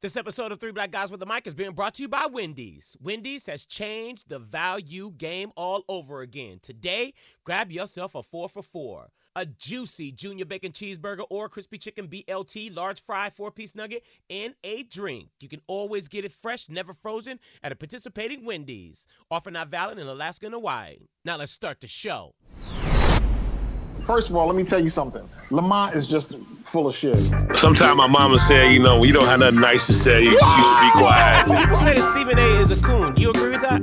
This episode of Three Black Guys with a Mic is being brought to you by Wendy's. Wendy's has changed the value game all over again. Today, grab yourself a 4 for $4. A juicy junior bacon cheeseburger or crispy chicken BLT, large fry, 4-piece nugget, and a drink. You can always get it fresh, never frozen, at a participating Wendy's. Offer not valid in Alaska and Hawaii. Now let's start the show. First of all, let me tell you something. Lamont is just full of shit. Sometimes my mama said, when you don't have nothing nice to say, you should be quiet. People say that Stephen A. is a coon. You agree with that?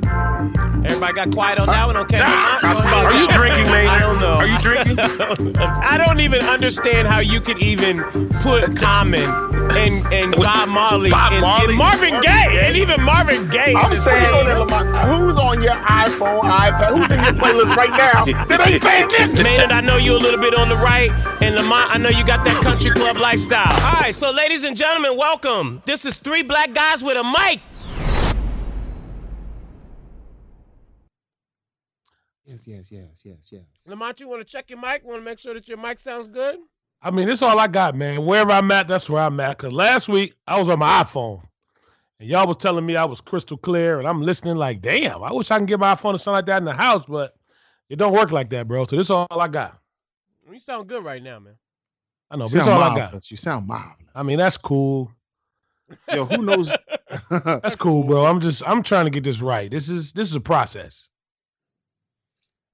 Everybody got quiet on that one? Okay. Are you drinking, man? I don't know. Are you drinking? I don't even understand how you could even put Common and Bob Marley and Marvin Gaye. And even Marvin Gaye. I'm saying, Lamont, who's on your iPhone, iPad? Who's in your playlist right now that ain't saying this? Maynard, I know you a little bit on the right. And Lamont, I know you got that country club lifestyle. All right, so ladies and gentlemen, welcome. This is Three Black Guys with a Mic. Yes. Lamont, you want to check your mic? Want to make sure that your mic sounds good? I mean, that's all I got, man. Wherever I'm at, that's where I'm at. Because last week, I was on my iPhone. And y'all was telling me I was crystal clear. And I'm listening like, damn, I wish I can get my iPhone to sound like that in the house. But it don't work like that, bro. So this is all I got. You sound good right now, man. I know, but this is all I got. You sound marvelous. I mean, that's cool. Yo, who knows? That's cool, bro. I'm trying to get this right. This is a process.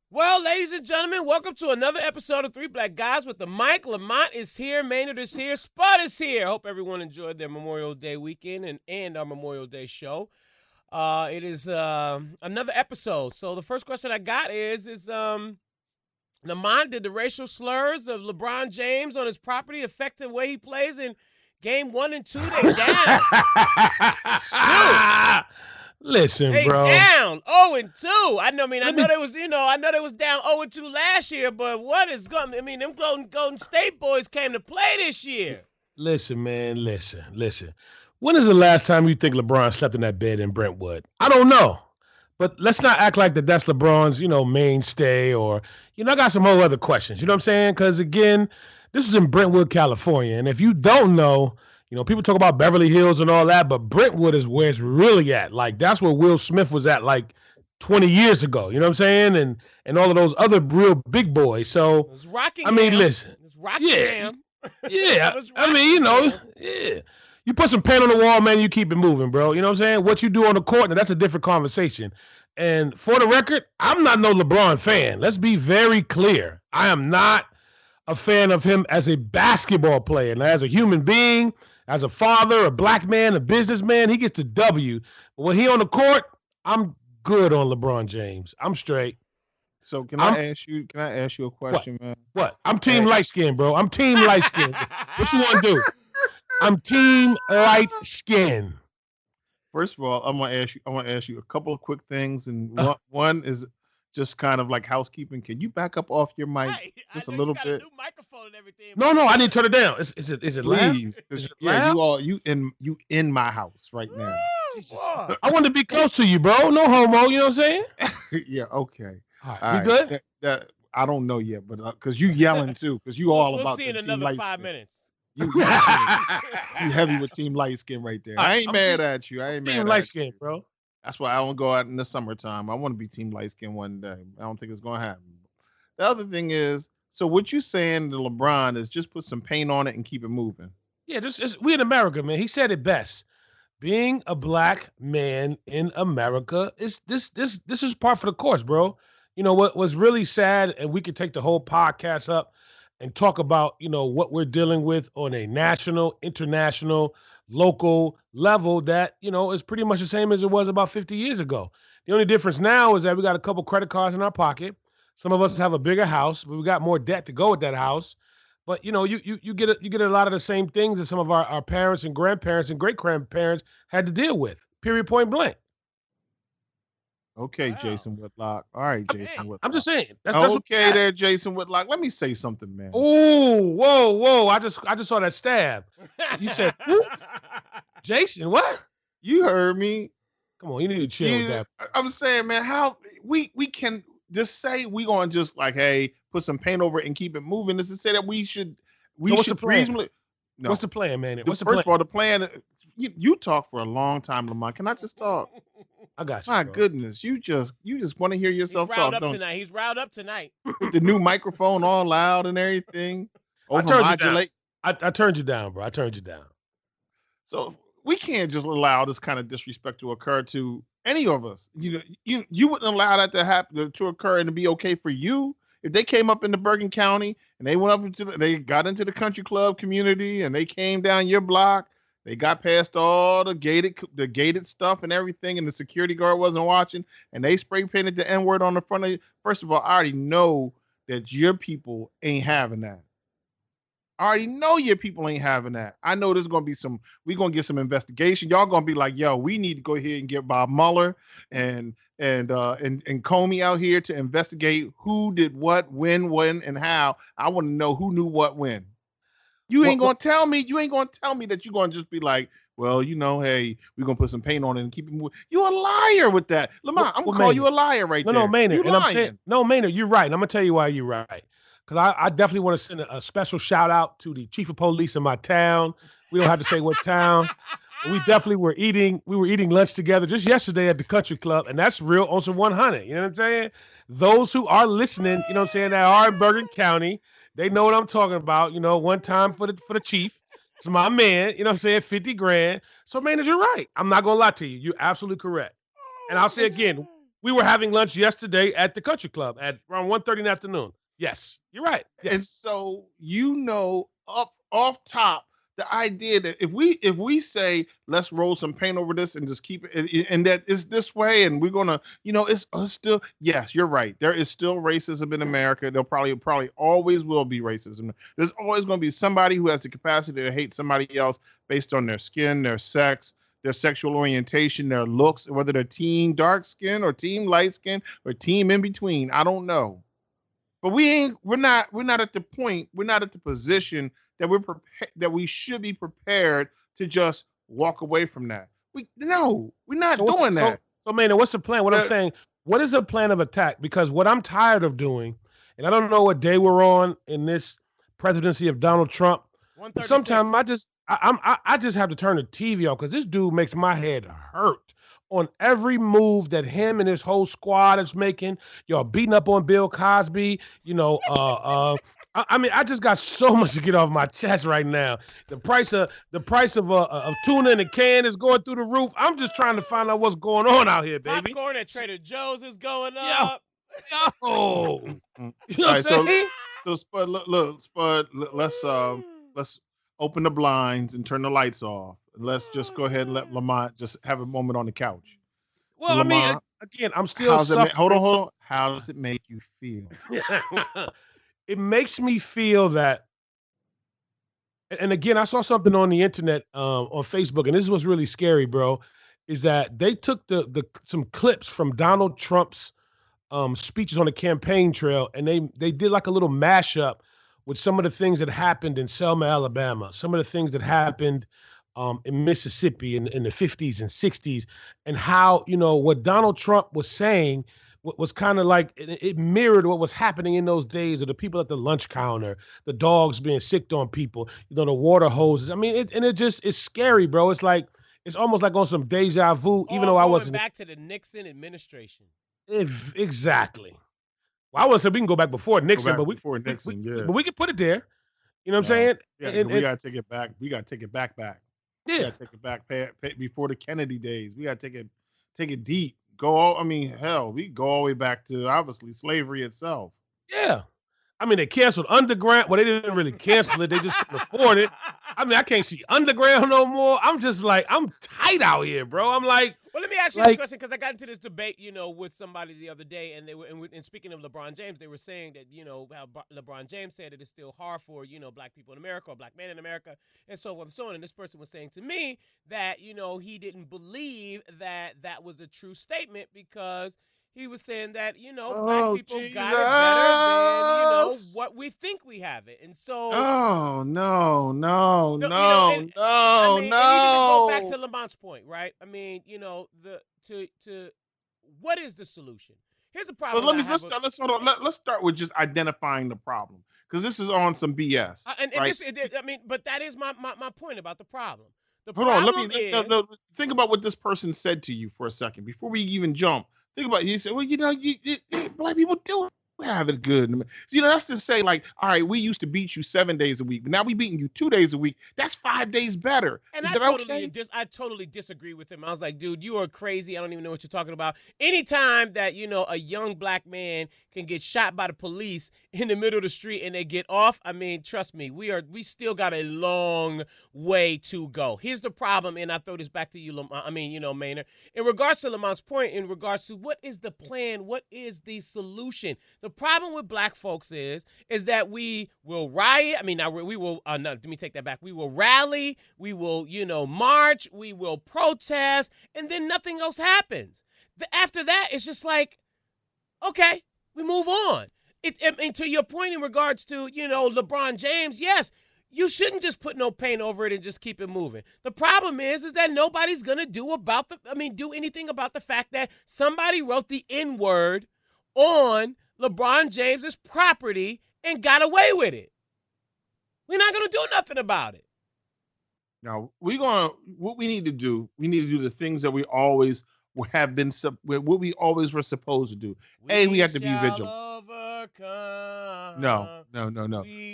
Well, ladies and gentlemen, welcome to another episode of Three Black Guys with the Mic. Lamont is here, Maynard is here, Spud is here. Hope everyone enjoyed their Memorial Day weekend and our Memorial Day show. It is another episode. So the first question I got is Lamont, did the racial slurs of LeBron James on his property affect the way he plays in Game 1 and 2? They down. Shoot. Listen, bro. They down 0-2. I know they was down 0-2 last year, but what is going? I mean, them Golden State boys came to play this year. Listen, man. Listen. When is the last time you think LeBron slept in that bed in Brentwood? I don't know. But let's not act like that's LeBron's, mainstay or, I got some whole other questions. You know what I'm saying? Because, again, this is in Brentwood, California. And if you don't know, people talk about Beverly Hills and all that, but Brentwood is where it's really at. Like, that's where Will Smith was at, like, 20 years ago. You know what I'm saying? And all of those other real big boys. So, it's Rockingham. Listen. It's Rockingham. Yeah. Yeah. You put some paint on the wall, man, you keep it moving, bro. You know what I'm saying? What you do on the court, now that's a different conversation. And for the record, I'm not no LeBron fan. Let's be very clear. I am not a fan of him as a basketball player. Now, as a human being, as a father, a black man, a businessman, he gets the W. But when he on the court, I'm good on LeBron James. I'm straight. So can I ask you a question, man? What? I'm team light skin, bro. I'm team light skin. What you want to do? I'm team light skin. First of all, I want to ask you a couple of quick things, and one is just kind of like housekeeping. Can you back up off your mic just a little bit? A new microphone and everything. No, I need to turn it down. Is it loud? Please, you in my house right now. I want to be close to you, bro. No homo. You know what I'm saying? Yeah. Okay. All right. You good? That I don't know yet, but because you yelling too, because you all about. We'll see in another 5 minutes. You heavy with team light skin right there. I ain't mad at you. Team light skin, bro. That's why I don't go out in the summertime. I want to be team light skin one day. I don't think it's gonna happen. The other thing is, so what you saying to LeBron is just put some paint on it and keep it moving. Yeah, we in America, man. He said it best. Being a black man in America is this is par for the course, bro. What was really sad, and we could take the whole podcast up and talk about, what we're dealing with on a national, international, local level that, is pretty much the same as it was about 50 years ago. The only difference now is that we got a couple credit cards in our pocket. Some of us have a bigger house, but we got more debt to go with that house. But, you get a lot of the same things that some of our parents and grandparents and great-grandparents had to deal with, period, point blank. Okay, wow. Jason Whitlock. All right, Jason Whitlock. I'm just saying. That's okay there, Jason Whitlock. Let me say something, man. Oh, whoa. I just saw that stab. You said, who? Jason, what? You heard me. Come on, you need to chill with that. I'm saying, man, how we can just say we going to just like, hey, put some paint over it and keep it moving. This is to say that we should reasonably. No. What's the plan, man? What's the plan? First of all, the plan you talk for a long time, Lamont. Can I just talk? I got you. My bro. goodness, you just want to hear He's yourself riled talk, up don't you? tonight. He's riled up tonight. With the new microphone all loud and everything, I turned you down. overmodulate. I turned you down, bro. I turned you down. So we can't just allow this kind of disrespect to occur to any of us. You wouldn't allow that to happen to occur and to be okay for you if they came up into Bergen County and they went up they got into the country club community and they came down your block. They got past all the gated stuff and everything, and the security guard wasn't watching, and they spray painted the N-word on the front of you. First of all, I already know that your people ain't having that. I already know your people ain't having that. I know there's gonna be we're gonna get some investigation. Y'all gonna be like, yo, we need to go ahead and get Bob Mueller and Comey out here to investigate who did what, when, and how. I want to know who knew what when. You ain't gonna tell me that you're gonna just be like, well, hey, we're gonna put some paint on it and keep it moving. You're a liar with that. Lamont, I'm gonna call you a liar right there. No, Maynard. And I'm saying, no, Maynard, you're right. And I'm gonna tell you why you're right. Because I definitely want to send a special shout out to the chief of police in my town. We don't have to say what town. We definitely were eating lunch together just yesterday at the country club, and that's real on some 100. You know what I'm saying? Those who are listening, you know what I'm saying, that are in Bergen County, they know what I'm talking about. One time for the chief. It's my man, you know what I'm saying, 50 grand. So, Maynard, you're right. I'm not gonna lie to you. You're absolutely correct. And I'll say again, we were having lunch yesterday at the country club at around 1:30 in the afternoon. Yes, you're right. Yes. And so off top, the idea that if we say let's roll some paint over this and just keep it, and that it's this way, and we're gonna, it's still, yes, you're right. There is still racism in America. There'll probably always will be racism. There's always going to be somebody who has the capacity to hate somebody else based on their skin, their sex, their sexual orientation, their looks, whether they're team dark skin or team light skin or team in between. I don't know. But we're not at the point, we're not at the position that that we should be prepared to just walk away from that. We're not doing that. So, Maynard, what's the plan? What I'm saying, what is the plan of attack? Because what I'm tired of doing, and I don't know what day we're on in this presidency of Donald Trump, but sometimes I just have to turn the TV off because this dude makes my head hurt on every move that him and his whole squad is making. Y'all beating up on Bill Cosby, I just got so much to get off my chest right now. The price of tuna in a can is going through the roof. I'm just trying to find out what's going on out here, baby. Popcorn at Trader Joe's is going up. Yo. You know what I'm saying? So Spud, look, Spud, let's open the blinds and turn the lights off. Let's just go ahead and let Lamont just have a moment on the couch. Well, so Lamont, again, I'm still suffering. Hold on. How does it make you feel? It makes me feel that, and again, I saw something on the internet on Facebook, and this was really scary, bro, is that they took some clips from Donald Trump's speeches on the campaign trail, and they did like a little mashup with some of the things that happened in Selma, Alabama, some of the things that happened in Mississippi in the 50s and 60s, and how, what Donald Trump was saying was kind of like, it mirrored what was happening in those days of the people at the lunch counter, the dogs being sicked on people, the water hoses. I mean, it's scary, bro. It's like, it's almost like on some deja vu, even though I wasn't. Back to the Nixon administration. Exactly. Well, I would say we can go back before Nixon, but we can put it there. You know what I'm saying? Yeah, we got to take it back. We got to take it back. Yeah. We got to take it back before the Kennedy days. We got to take it deep. We go all the way back to, obviously, slavery itself. Yeah. I mean, they canceled Underground. Well, they didn't really cancel it. They just couldn't afford it. I mean, I can't see Underground no more. I'm just like, I'm tight out here, bro. I'm like. Well, let me ask you this question, because I got into this debate, with somebody the other day, and they were, and speaking of LeBron James, they were saying that, how LeBron James said it is still hard for, black people in America or black men in America, and so on and so on. And this person was saying to me that, he didn't believe that that was a true statement, because he was saying that, black people got it better than, what we think we have it. And so. Oh, no. And even to go back to Lamont's point, right? I mean, what is the solution? Here's the problem. Well, let's start with just identifying the problem, because this is on some BS. But that is my point about the problem. The Hold on. problem is, no, think about what this person said to you for a second before we even jump. Think about it. He said, well, black people do have it good. That's to say, like, all right, we used to beat you 7 days a week, but now we beating you 2 days a week. That's 5 days better. and Is that okay? I totally disagree with him. I was like, dude, you are crazy. I don't even know what you're talking about. Anytime that, a young black man can get shot by the police in the middle of the street and they get off, I mean, trust me, we still got a long way to go. Here's the problem, and I throw this back to you, Maynard. In regards to Lamont's point, in regards to what is the plan, what is the solution? The problem with black folks is that we will riot. I mean, now we will, no, let me take that back. We will rally, we will, march, we will protest, and then nothing else happens. After that, it's just like, okay, we move on. And to your point in regards to, LeBron James, yes, you shouldn't just put no paint over it and just keep it moving. The problem is that nobody's going to do anything about the fact that somebody wrote the N-word on LeBron James's property and got away with it. We're not going to do nothing about it. Now, what we need to do the things that we always have been, what we always were supposed to do. We have to be vigilant. Overcome. No.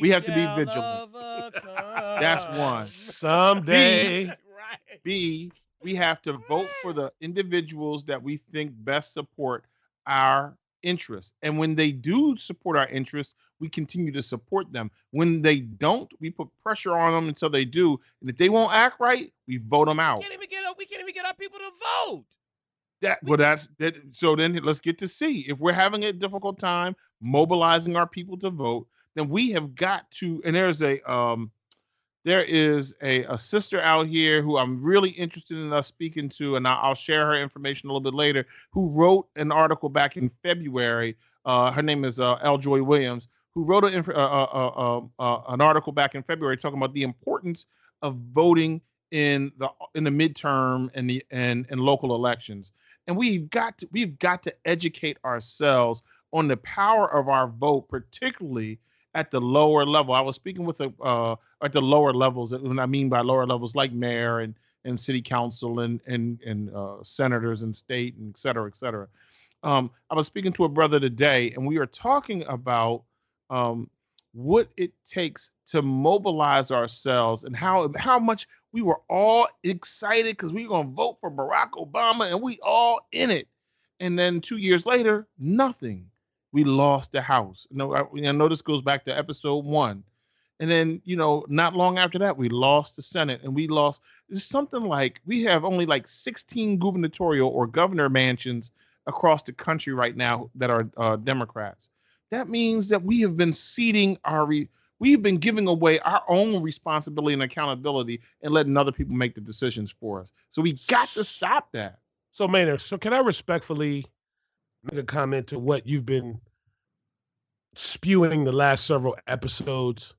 We have to be vigilant. That's one. Someday. Right. B, we have to vote for the individuals that we think best support our interests. And when they do support our interests, we continue to support them. When they don't, we put pressure on them until they do. And if they won't act right, we vote them out. We can't even get our people to vote. That's that. So then let's get to see if we're having a difficult time mobilizing our people to vote. Then we have got to. And there is a sister out here who I'm really interested in us speaking to, and I'll share her information a little bit later. Who wrote an article back in February? Her name is L. Joy Williams, who wrote an article back in February talking about the importance of voting in the midterm and local elections. And we've got to educate ourselves on the power of our vote, particularly at the lower level. I was speaking with at the lower levels. When I mean by lower levels, like mayor and city council and senators and state and et cetera, et cetera. I was speaking to a brother today, and we are talking about what it takes to mobilize ourselves and how much we were all excited because we were going to vote for Barack Obama and we all in it. And then 2 years later, nothing. We lost the House. I know this goes back to episode 1. And then, not long after that, we lost the Senate and it's something like, we have only like 16 gubernatorial or governor mansions across the country right now that are Democrats. That means that we have been we've been giving away our own responsibility and accountability and letting other people make the decisions for us. So we got to stop that. So Maynard, can I respectfully make a comment to what you've been spewing the last several episodes?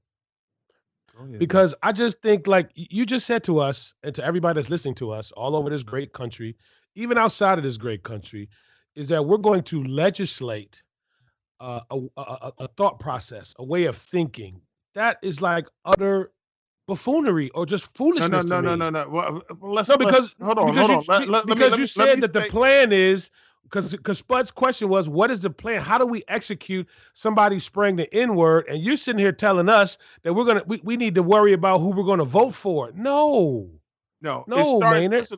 Because I just think, like you just said to us and to everybody that's listening to us all over this great country, even outside of this great country, is that we're going to legislate a thought process, a way of thinking that is like utter buffoonery or just foolishness. No. Well, hold on. Because you said that the plan is, because Spud's question was, what is the plan? How do we execute somebody spraying the N-word? And you're sitting here telling us that we need to worry about who we're gonna vote for. No, Maynard.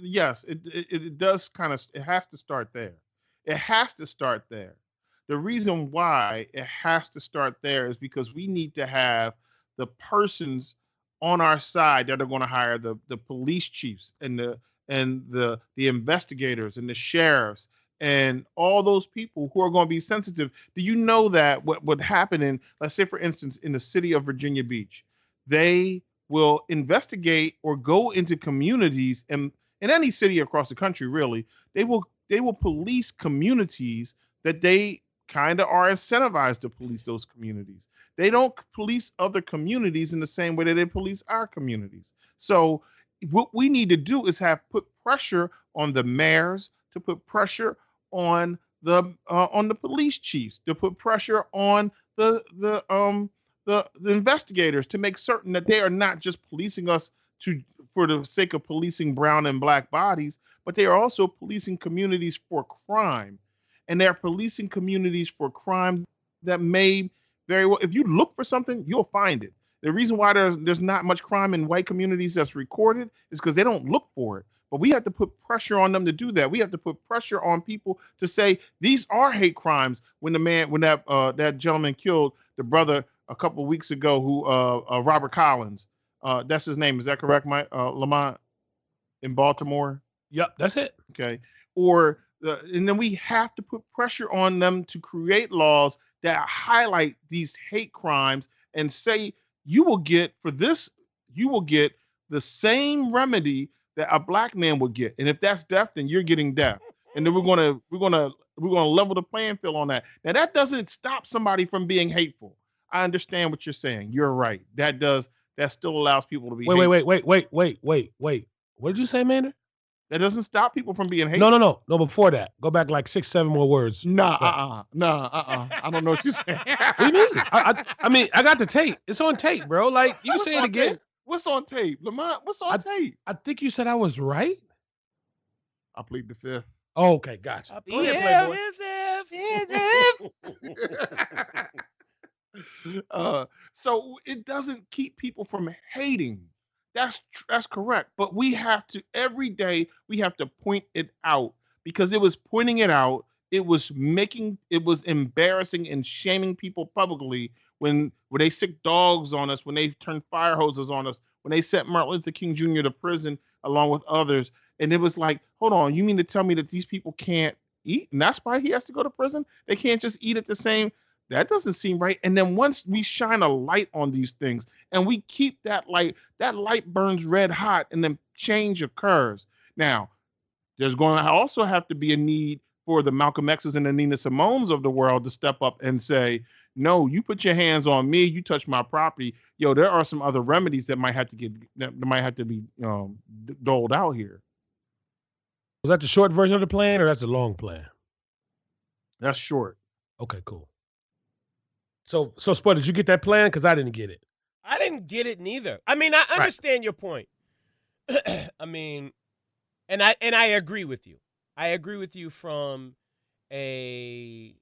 Yes, it does kind of. It has to start there. It has to start there. The reason why it has to start there is because we need to have the persons on our side that are going to hire the police chiefs and the investigators and the sheriffs and all those people who are going to be sensitive. Do you know that what would happen in, let's say, for instance, in the city of Virginia Beach, they will investigate or go into communities, and in any city across the country, really, they will police communities that they kind of are incentivized to police those communities. They don't police other communities in the same way that they police our communities. So what we need to do is put pressure on the mayors, to put pressure on the police chiefs, to put pressure on the investigators, to make certain that they are not just policing us for the sake of policing brown and black bodies, but they are also policing communities for crime. And they're policing communities for crime that may very well, if you look for something, you'll find it. The reason why there's not much crime in white communities that's recorded is because they don't look for it. But we have to put pressure on them to do that. We have to put pressure on people to say these are hate crimes. When that gentleman killed the brother a couple of weeks ago, who Robert Collins, that's his name. Is that correct, Mike Lamont, in Baltimore? Yep, that's it. Okay. And then we have to put pressure on them to create laws that highlight these hate crimes and say you will get the same remedy that a black man would get. And if that's death, then you're getting death. And then we're gonna level the playing field on that. Now that doesn't stop somebody from being hateful. I understand what you're saying. You're right. That still allows people to be Wait. What did you say, Maynard? That doesn't stop people from being hateful. No, before that. Go back like 6, 7 more words. I don't know what you're saying. What do you mean? I mean, I got the tape. It's on tape, bro. Like, you can say it again. Tape? What's on tape? Lamont, what's on tape? I think you said I was right. I plead the fifth. Oh, okay, gotcha. So it doesn't keep people from hating. That's correct. But we have to, every day, we have to point it out, because it was pointing it out. It was embarrassing and shaming people publicly when they sick dogs on us, when they turned fire hoses on us, when they sent Martin Luther King Jr. to prison along with others. And it was like, hold on, you mean to tell me that these people can't eat? And that's why he has to go to prison? They can't just eat at the same. That doesn't seem right. And then once we shine a light on these things and we keep that light burns red hot, and then change occurs. Now, there's going to also have to be a need for the Malcolm X's and the Nina Simone's of the world to step up and say, no, you put your hands on me, you touch my property. Yo, there are some other remedies that might have to be doled out here. Was that the short version of the plan, or that's the long plan? That's short. Okay, cool. So Spud, did you get that plan? Because I didn't get it. I didn't get it neither. I mean, I understand your point. I mean, and I agree with you. I agree with you from a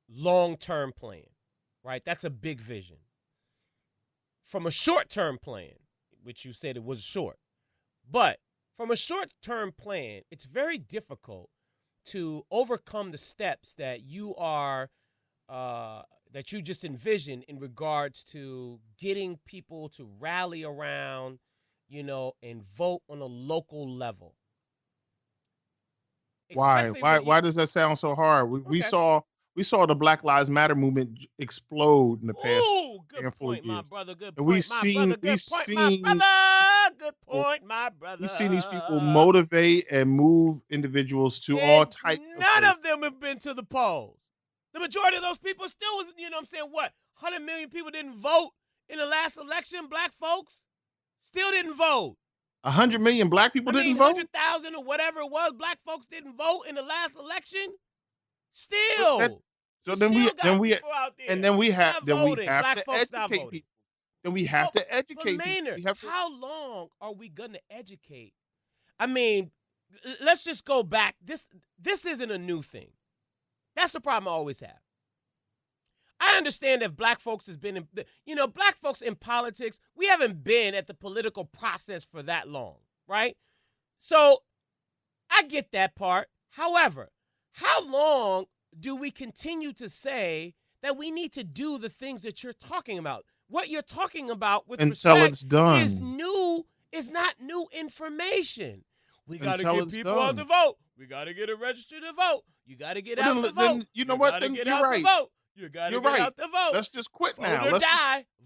long-term plan, right? That's a big vision. From a short-term plan, which you said it was short, but from a short-term plan, it's very difficult to overcome the steps that you are that you just envisioned in regards to getting people to rally around, and vote on a local level. Why does that sound so hard? We saw the Black Lives Matter movement explode in the past. Ooh, good point, my brother. Good point, We've seen these people motivate and move individuals to all types. None of them have been to the polls. The majority of those people still was, 100 million people didn't vote in the last election. Black folks still didn't vote. 100 million black people didn't vote? 100,000 or whatever it was, black folks didn't vote in the last election. Still. Then we have to educate people. Then we have to educate people. How long are we going to educate? I mean, let's just go back. This isn't a new thing. That's the problem I always have. I understand that black folks has been, black folks in politics, we haven't been at the political process for that long, right? So I get that part. However, how long do we continue to say that we need to do the things that you're talking about? What you're talking about with until respect it's done is not new information. We got to get people out to vote. We got to get it registered to vote. You got to get out to vote. You know what? Then you're right. You got to get out the vote. Let's just quit now.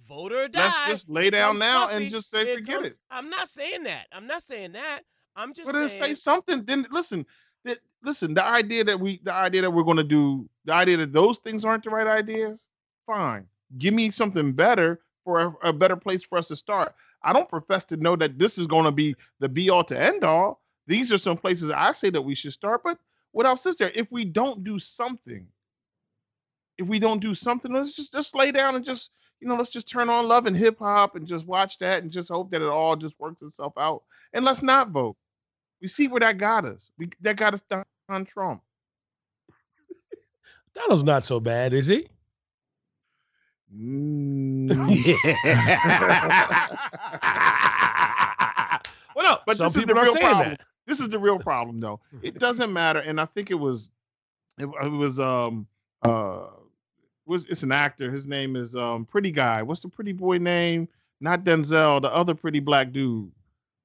Vote or die. Let's just lay down now and just say forget it. I'm not saying that. I'm just saying. Then say something. Then listen. The idea that we're going to do, the idea that those things aren't the right ideas, fine. Give me something better for a better place for us to start. I don't profess to know that this is going to be the be all to end all. These are some places I say that we should start, but what else is there? If we don't do something, let's just lay down and just let's just turn on Love and Hip Hop and just watch that and just hope that it all just works itself out. And let's not vote. We see where that got us. That got us on Trump. Donald's not so bad, is he? Well, no, but some this is the people are real saying problem. that. This is the real problem, though. It doesn't matter, and I think it's an actor. His name is Pretty Guy. What's the pretty boy name? Not Denzel, the other pretty black dude.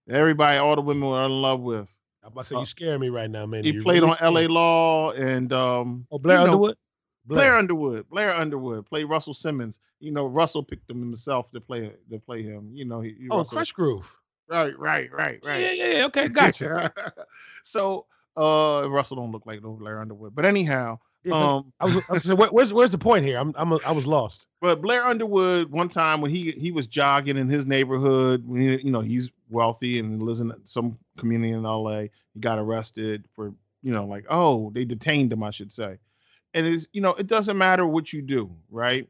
Everybody, all the women are in love with. I'm about to say you scaring me right now, man. He You're played really on scaring. LA Law and Blair Underwood? Blair Underwood played Russell Simmons. Russell picked him himself to play him. Russell. Crush Groove. Right. Yeah. Okay, gotcha. So Russell don't look like no Blair Underwood. But anyhow, I was saying, where's the point here? I was lost. But Blair Underwood, one time when he was jogging in his neighborhood, he's wealthy and lives in some community in LA. He got arrested for, they detained him, I should say. And it doesn't matter what you do, right?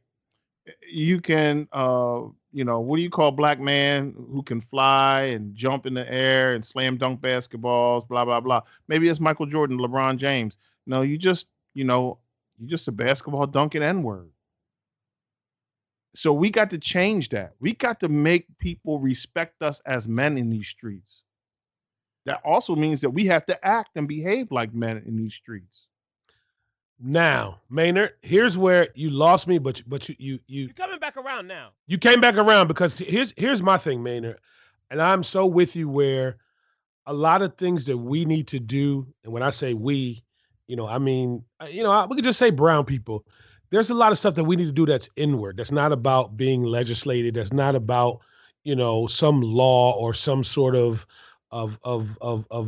You can, what do you call black man who can fly and jump in the air and slam dunk basketballs, blah, blah, blah. Maybe it's Michael Jordan, LeBron James. No, you're just a basketball dunking N-word. So we got to change that. We got to make people respect us as men in these streets. That also means that we have to act and behave like men in these streets. Now, Maynard, here's where you lost me, but you're coming back around now. You came back around because here's my thing, Maynard, and I'm so with you where a lot of things that we need to do, and when I say we, I mean, we could just say brown people. There's a lot of stuff that we need to do that's inward. That's not about being legislated. That's not about, some law or some sort of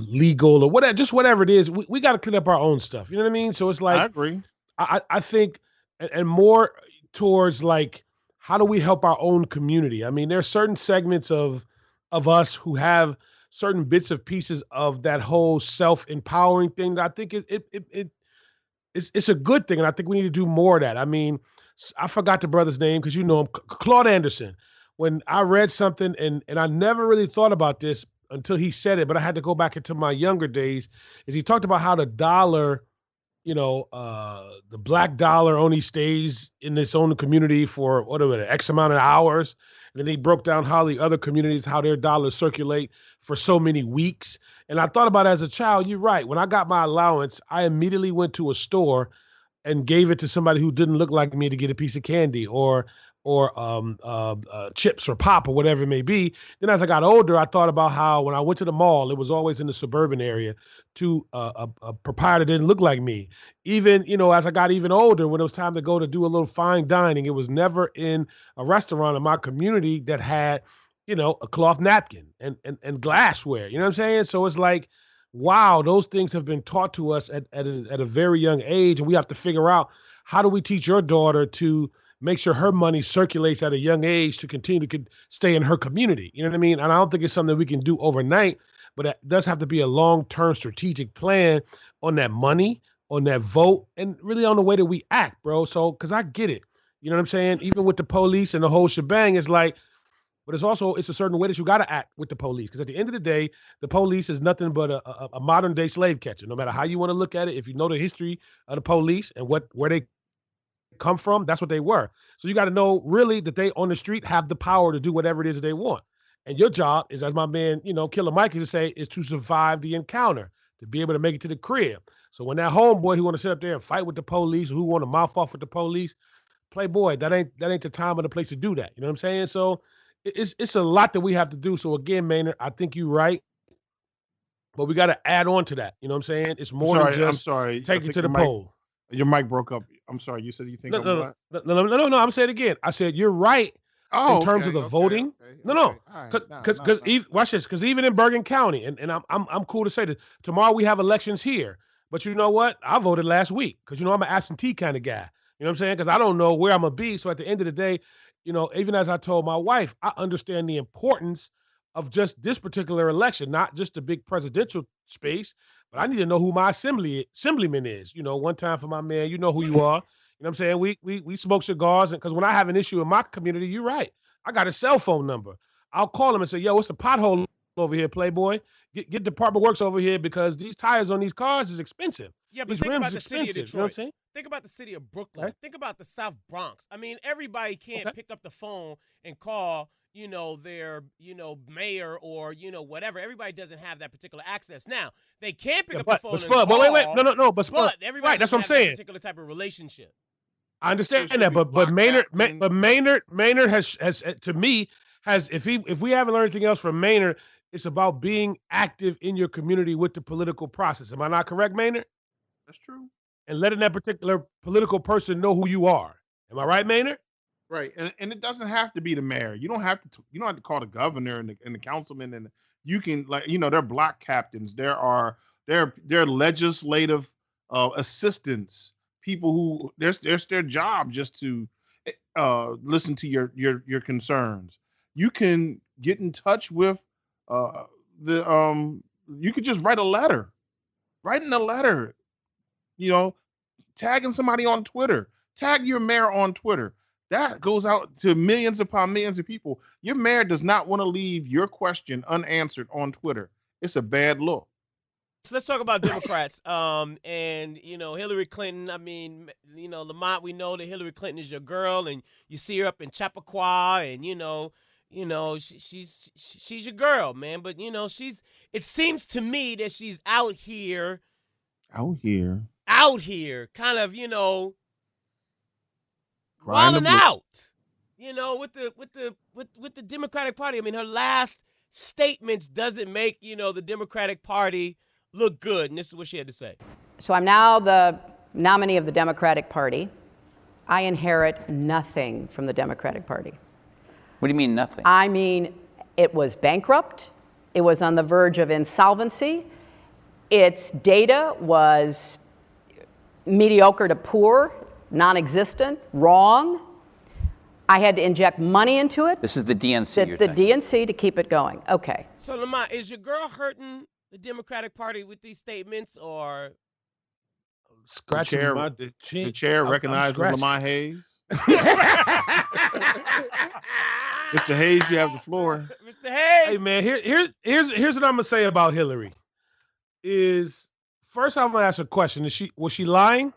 legal or whatever, just whatever it is. We got to clean up our own stuff. You know what I mean? So it's like, I agree. I think, and more towards like, how do we help our own community? I mean, there are certain segments of us who have certain bits of pieces of that whole self-empowering thing that I think it's a good thing. And I think we need to do more of that. I mean, I forgot the brother's name because you know him, Claude Anderson. When I read something, and I never really thought about this until he said it, but I had to go back into my younger days, is he talked about how the dollar, the black dollar only stays in its own community for whatever, X amount of hours. And then he broke down how the other communities, how their dollars circulate for so many weeks. And I thought about it as a child, you're right. When I got my allowance, I immediately went to a store and gave it to somebody who didn't look like me to get a piece of candy or chips or pop or whatever it may be. Then as I got older, I thought about how when I went to the mall, it was always in the suburban area to a proprietor didn't look like me. Even, as I got even older, when it was time to go to do a little fine dining, it was never in a restaurant in my community that had, a cloth napkin and glassware. You know what I'm saying? So it's like, wow, those things have been taught to us at a very young age. And we have to figure out, how do we teach your daughter to make sure her money circulates at a young age to continue to stay in her community? You know what I mean? And I don't think it's something we can do overnight, but it does have to be a long-term strategic plan on that money, on that vote, and really on the way that we act, bro. So, because I get it. You know what I'm saying? Even with the police and the whole shebang, it's like, but it's a certain way that you got to act with the police. Because at the end of the day, the police is nothing but a modern day slave catcher. No matter how you want to look at it, if you know the history of the police and where they come from, that's what they were. So you got to know really that they on the street have the power to do whatever it is that they want. And your job is, as my man, Killer Mike used to say, is to survive the encounter, to be able to make it to the crib. So when that homeboy who want to sit up there and fight with the police, who want to mouth off with the police, playboy, that ain't the time or the place to do that. You know what I'm saying? So it's a lot that we have to do. So again, Maynard, I think you're right, but we got to add on to that. You know what I'm saying? It's more than just take it to the poll. Your mic broke up. I'm sorry. You said you think I'm what? No. I'm saying it again. I said you're right in terms of the voting. No. Because watch this. Because even in Bergen County, and I'm cool to say that tomorrow we have elections here. But you know what? I voted last week because I'm an absentee kind of guy. You know what I'm saying? Because I don't know where I'm gonna be. So at the end of the day, even as I told my wife, I understand the importance of just this particular election, not just the big presidential space, but I need to know who my assemblyman is. One time for my man, you know who you are. know what I'm saying? We smoke cigars, and because when I have an issue in my community, you're right. I got a cell phone number. I'll call them and say, yo, it's a pothole over here, Playboy. Get Department Works over here because these tires on these cars is expensive. Yeah, but These think rims about is the city of expensive. Detroit. You know what I'm saying? Think about the city of Brooklyn. Okay. Think about the South Bronx. I mean, everybody can't pick up the phone and call, their, mayor or, whatever. Everybody doesn't have that particular access. Now, they can pick up the phone but and Spud, call. wait. No, but Spud, But everybody right, that's doesn't what I'm have saying. that particular type of relationship. I understand Should that, we but block Maynard, that? but Maynard has to me has if we haven't learned anything else from Maynard, it's about being active in your community with the political process. Am I not correct, Maynard? That's true. And letting that particular political person know who you are. Am I right, Maynard? Right, and it doesn't have to be the mayor. You don't have to call the governor and the councilman, and you can they're block captains. There are legislative assistants, people who there's their job just to listen to your concerns. You can get in touch with the you could just write a letter, writing a letter, tagging somebody on Twitter, tag your mayor on Twitter. That goes out to millions upon millions of people. Your mayor does not want to leave your question unanswered on Twitter. It's a bad look. So let's talk about Democrats. And Hillary Clinton. I mean, Lamont. We know that Hillary Clinton is your girl, and you see her up in Chappaqua, and she's your girl, man. But it seems to me that she's out here, kind of, wilding out, with the Democratic Party. I mean, her last statements doesn't make, the Democratic Party look good. And this is what she had to say. So I'm now the nominee of the Democratic Party. I inherit nothing from the Democratic Party. What do you mean nothing? I mean, it was bankrupt. It was on the verge of insolvency. Its data was mediocre to poor, non-existent, wrong. I had to inject money into it. This is the DNC. The DNC to keep it going. Okay. So, Lamont, is your girl hurting the Democratic Party with these statements, or Scratching the chair recognizes Lamont Hayes? Mr. Hayes, you have the floor. Mr. Hayes? Hey man, here's what I'm gonna say about Hillary. Is first I'm gonna ask a question. Was she lying?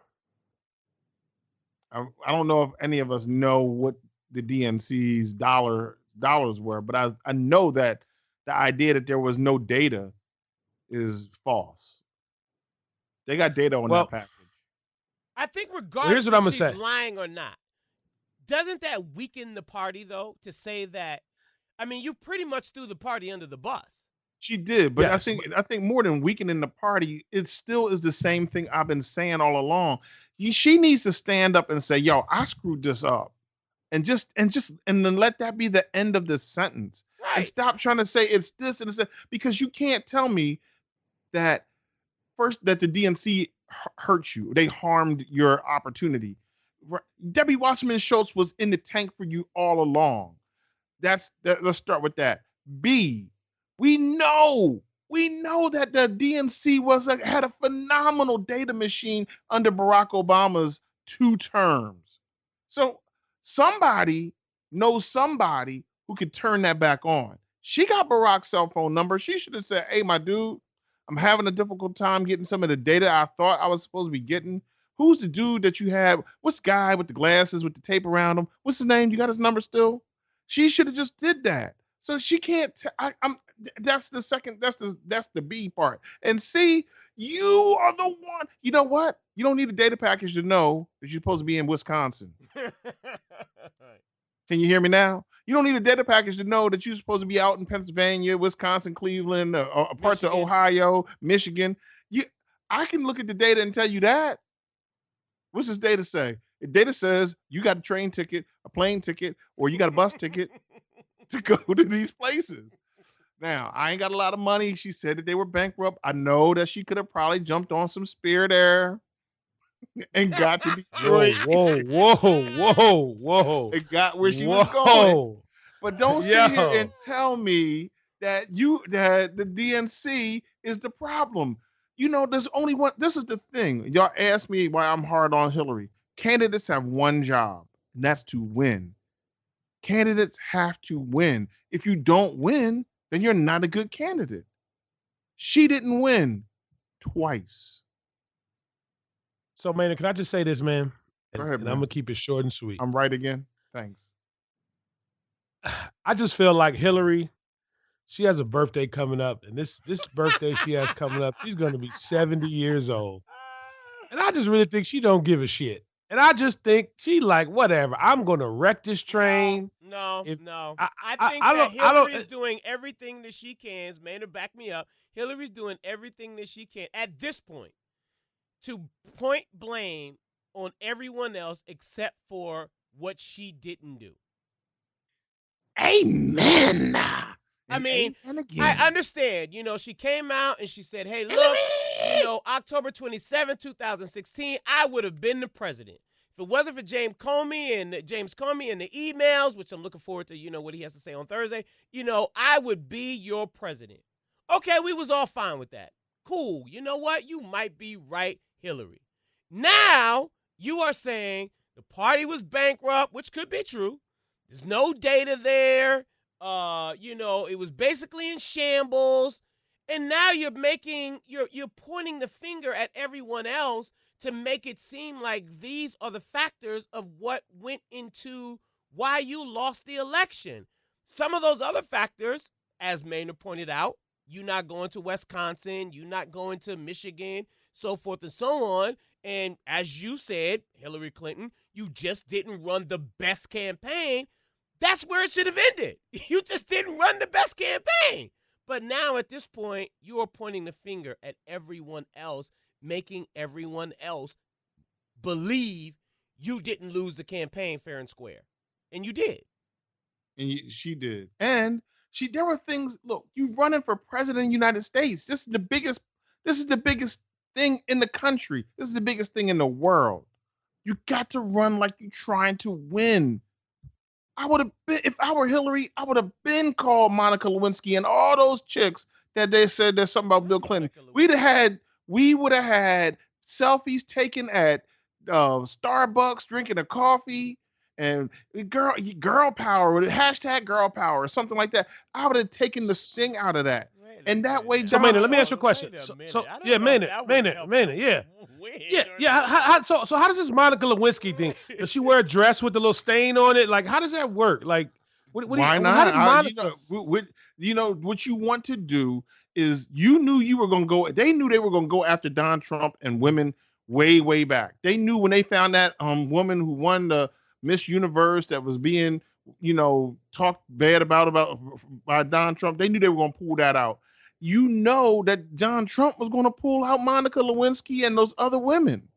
I don't know if any of us know what the DNC's dollars were, but I know that the idea that there was no data is false. They got data on that package. I think regardless if she's lying or not, doesn't that weaken the party, though, to say that, I mean, you pretty much threw the party under the bus. She did, but Yes. I think more than weakening the party, it still is the same thing I've been saying all along. She needs to stand up and say, "Yo, I screwed this up," and then let that be the end of the sentence. Right. And stop trying to say it's this and it's that, because you can't tell me that first that the DNC hurt you. They harmed your opportunity. Debbie Wasserman Schultz was in the tank for you all along. Let's start with that. B, we know that the DNC had a phenomenal data machine under Barack Obama's 2 terms. So somebody knows somebody who could turn that back on. She got Barack's cell phone number. She should have said, "Hey, my dude, I'm having a difficult time getting some of the data I thought I was supposed to be getting. Who's the dude that you have? What's the guy with the glasses with the tape around him? What's his name? You got his number still?" She should have just did that. So she can't. That's the second. That's the B part. And C, you are the one. You know what? You don't need a data package to know that you're supposed to be in Wisconsin. Can you hear me now? You don't need a data package to know that you're supposed to be out in Pennsylvania, Wisconsin, Cleveland, parts of Ohio, Michigan. I can look at the data and tell you that. What's this data say? The data says you got a train ticket, a plane ticket, or you got a bus ticket to go to these places. Now, I ain't got a lot of money. She said that they were bankrupt. I know that she could have probably jumped on some Spirit Air and got to Detroit. Whoa. And got where she was going. But don't sit here and tell me that the DNC is the problem. There's only one. This is the thing. Y'all ask me why I'm hard on Hillary. Candidates have one job, and that's to win. Candidates have to win. If you don't win, then you're not a good candidate. She didn't win twice. So, man, can I just say this, man? Go And, ahead, and man. I'm gonna keep it short and sweet. I'm right again. Thanks. I just feel like Hillary, she has a birthday coming up, and this birthday she has coming up, she's gonna be 70 years old. And I just really think she don't give a shit. And I just think she like, whatever. I'm gonna wreck this train. No. If- I think I that don't- I don't- Hillary's doing everything that she can. Maynard, back me up. Hillary's doing everything that she can at this point to point blame on everyone else except for what she didn't do. Amen. I mean, and again. I understand. She came out and she said, hey, look, October 27, 2016, I would have been the president. If it wasn't for James Comey and the emails, which I'm looking forward to, what he has to say on Thursday, I would be your president. Okay, we was all fine with that. Cool. You know what? You might be right, Hillary. Now, you are saying the party was bankrupt, which could be true. There's no data there. It was basically in shambles. And now you're pointing the finger at everyone else to make it seem like these are the factors of what went into why you lost the election. Some of those other factors, as Maynard pointed out, you not going to Wisconsin, you not going to Michigan, so forth and so on. And as you said, Hillary Clinton, you just didn't run the best campaign. That's where it should have ended. You just didn't run the best campaign. But now at this point, you are pointing the finger at everyone else, making everyone else believe you didn't lose the campaign fair and square. And you did. And she did. And there were things, look, you running for president of the United States. This is the biggest thing in the country. This is the biggest thing in the world. You got to run like you're trying to win. I would have been, if I were Hillary, I would have been called Monica Lewinsky and all those chicks that they said there's something about Bill Clinton. We would have had selfies taken at Starbucks, drinking a coffee, and girl power with hashtag girl power or something like that. I would have taken the sting out of that. And that way, So, John, Maynard, let me ask you a question. Maynard, yeah. So how does this Monica Lewinsky thing? Does she wear a dress with the little stain on it? Like, how does that work? Like, why not? How did Monica... what you want to do is you knew you were going to go. They knew they were going to go after Donald Trump and women way, way back. They knew when they found that woman who won the Miss Universe that was being, talked bad about by Donald Trump. They knew they were going to pull that out. You know that Donald Trump was going to pull out Monica Lewinsky and those other women.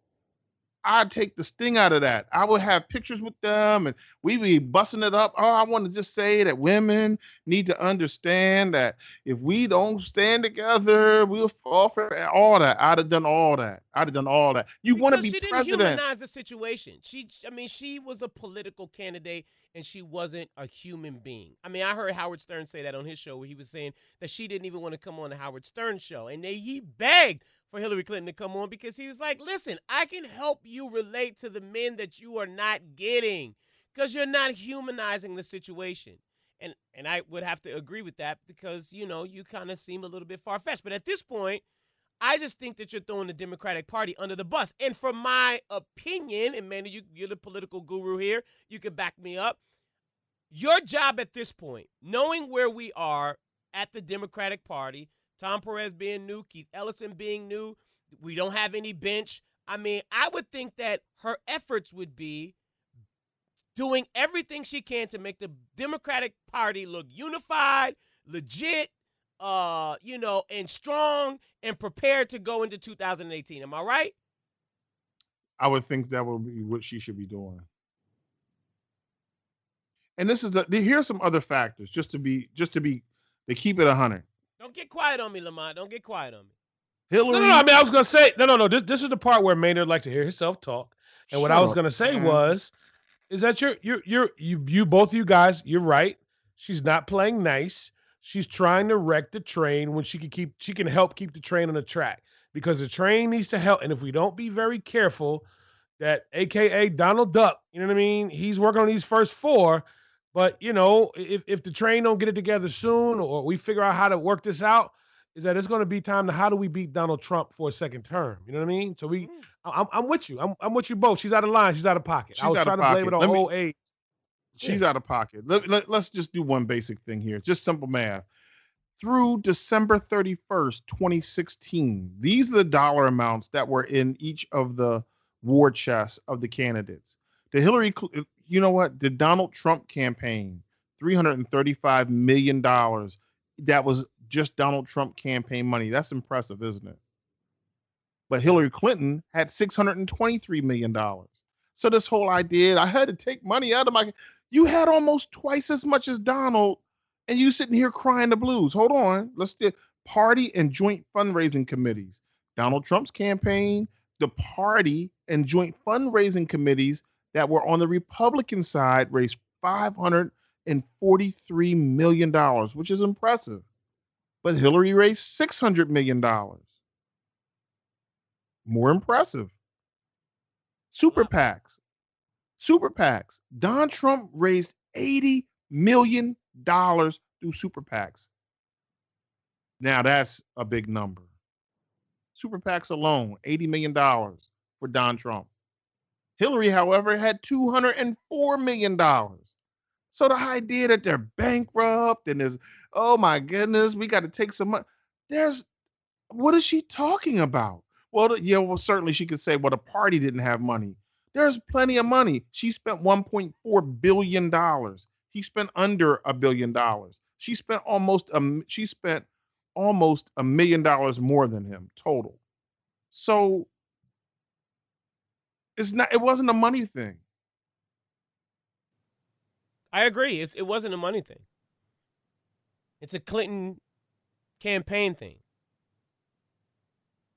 I'd take the sting out of that. I would have pictures with them and we'd be busting it up. Oh, I want to just say that women need to understand that if we don't stand together, we'll fall for all that. I'd have done all that. You want to be president. She didn't humanize the situation. She was a political candidate and she wasn't a human being. I heard Howard Stern say that on his show where he was saying that she didn't even want to come on the Howard Stern show. And he begged for Hillary Clinton to come on because he was like, listen, I can help you relate to the men that you are not getting because you're not humanizing the situation. And I would have to agree with that because, you kind of seem a little bit far-fetched. But at this point, I just think that you're throwing the Democratic Party under the bus. And from my opinion, and Manny, you're the political guru here, you can back me up. Your job at this point, knowing where we are at the Democratic Party, Tom Perez being new, Keith Ellison being new, we don't have any bench. I would think that her efforts would be doing everything she can to make the Democratic Party look unified, legit, and strong and prepared to go into 2018. Am I right? I would think that would be what she should be doing. And here's some other factors just to keep it 100. Don't get quiet on me, Lamont. Don't get quiet on me. Hillary. No. I was gonna say no. This is the part where Maynard likes to hear himself talk. And what I was gonna say is that you both of you guys, you're right. She's not playing nice. She's trying to wreck the train when she can help keep the train on the track because the train needs to help. And if we don't be very careful, that AKA Donald Duck, you know what I mean? He's working on these first 4, but if the train don't get it together soon, or we figure out how to work this out, is that it's going to be time to how do we beat Donald Trump for a second term? You know what I mean? So I'm with you. I'm with you both. She's out of line. She's out of pocket. I She's was out trying of to blame it pocket. on old age. She's out of pocket. Let's just do one basic thing here. Just simple math. Through December 31st, 2016, these are the dollar amounts that were in each of the war chests of the candidates. You know what? The Donald Trump campaign, $335 million. That was just Donald Trump campaign money. That's impressive, isn't it? But Hillary Clinton had $623 million. So this whole idea, I had to take money out of you had almost twice as much as Donald, and you sitting here crying the blues. Hold on. Let's do party and joint fundraising committees. Donald Trump's campaign, the party and joint fundraising committees that were on the Republican side raised $543 million, which is impressive. But Hillary raised $600 million. More impressive. Super PACs. Don Trump raised $80 million through super PACs. Now that's a big number. Super PACs alone, $80 million for Don Trump. Hillary, however, had $204 million. So the idea that they're bankrupt and there's, oh my goodness, we got to take some money. What is she talking about? Well, certainly she could say, well, the party didn't have money. There's plenty of money. She spent $1.4 billion. He spent under $1 billion. She spent almost $1 million more than him total. So it wasn't a money thing. I agree. It wasn't a money thing. It's a Clinton campaign thing.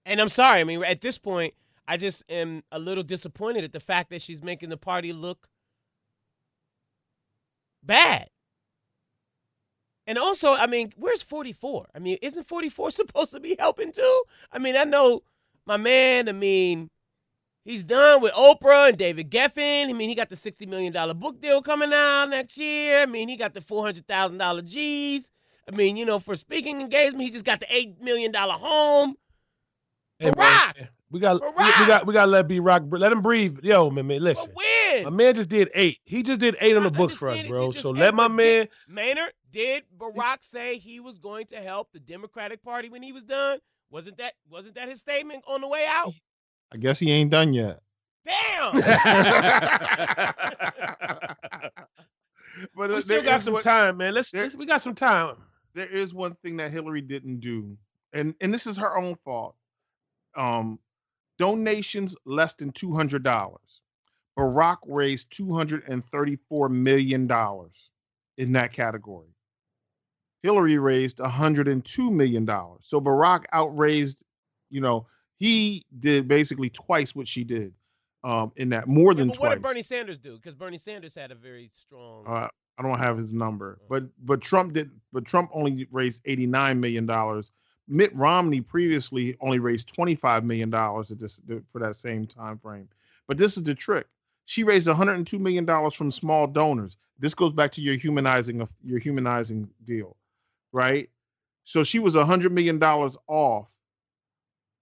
And I'm sorry. I mean, at this point, I just am a little disappointed at the fact that she's making the party look bad. And also, I mean, where's 44? I mean, isn't 44 supposed to be helping too? I mean, I know my man, he's done with Oprah and David Geffen. I mean, he got the $60 million book deal coming out next year. I mean, he got the $400,000 G's. I mean, for speaking engagement, he just got the $8 million home. Hey, Barack! Man, we got let B-Rock. Let him breathe. Yo, man, listen. When? My man just did 8. He just did 8 on the books for us, bro. So let my man. Maynard, did Barack say he was going to help the Democratic Party when he was done? Wasn't that his statement on the way out? I guess he ain't done yet. Damn. But we still got some time, man. We got some time. There is one thing that Hillary didn't do, and this is her own fault. Donations less than $200. Barack raised $234 million in that category. Hillary raised $102 million. So Barack outraised, he did basically twice what she did in that, more than but twice. What did Bernie Sanders do? Because Bernie Sanders had a very strong. I don't have his number, but Trump did. But Trump only raised $89 million. Mitt Romney previously only raised $25 million for that same time frame. But this is the trick. She raised $102 million from small donors. This goes back to your humanizing deal, right? So she was $100 million off,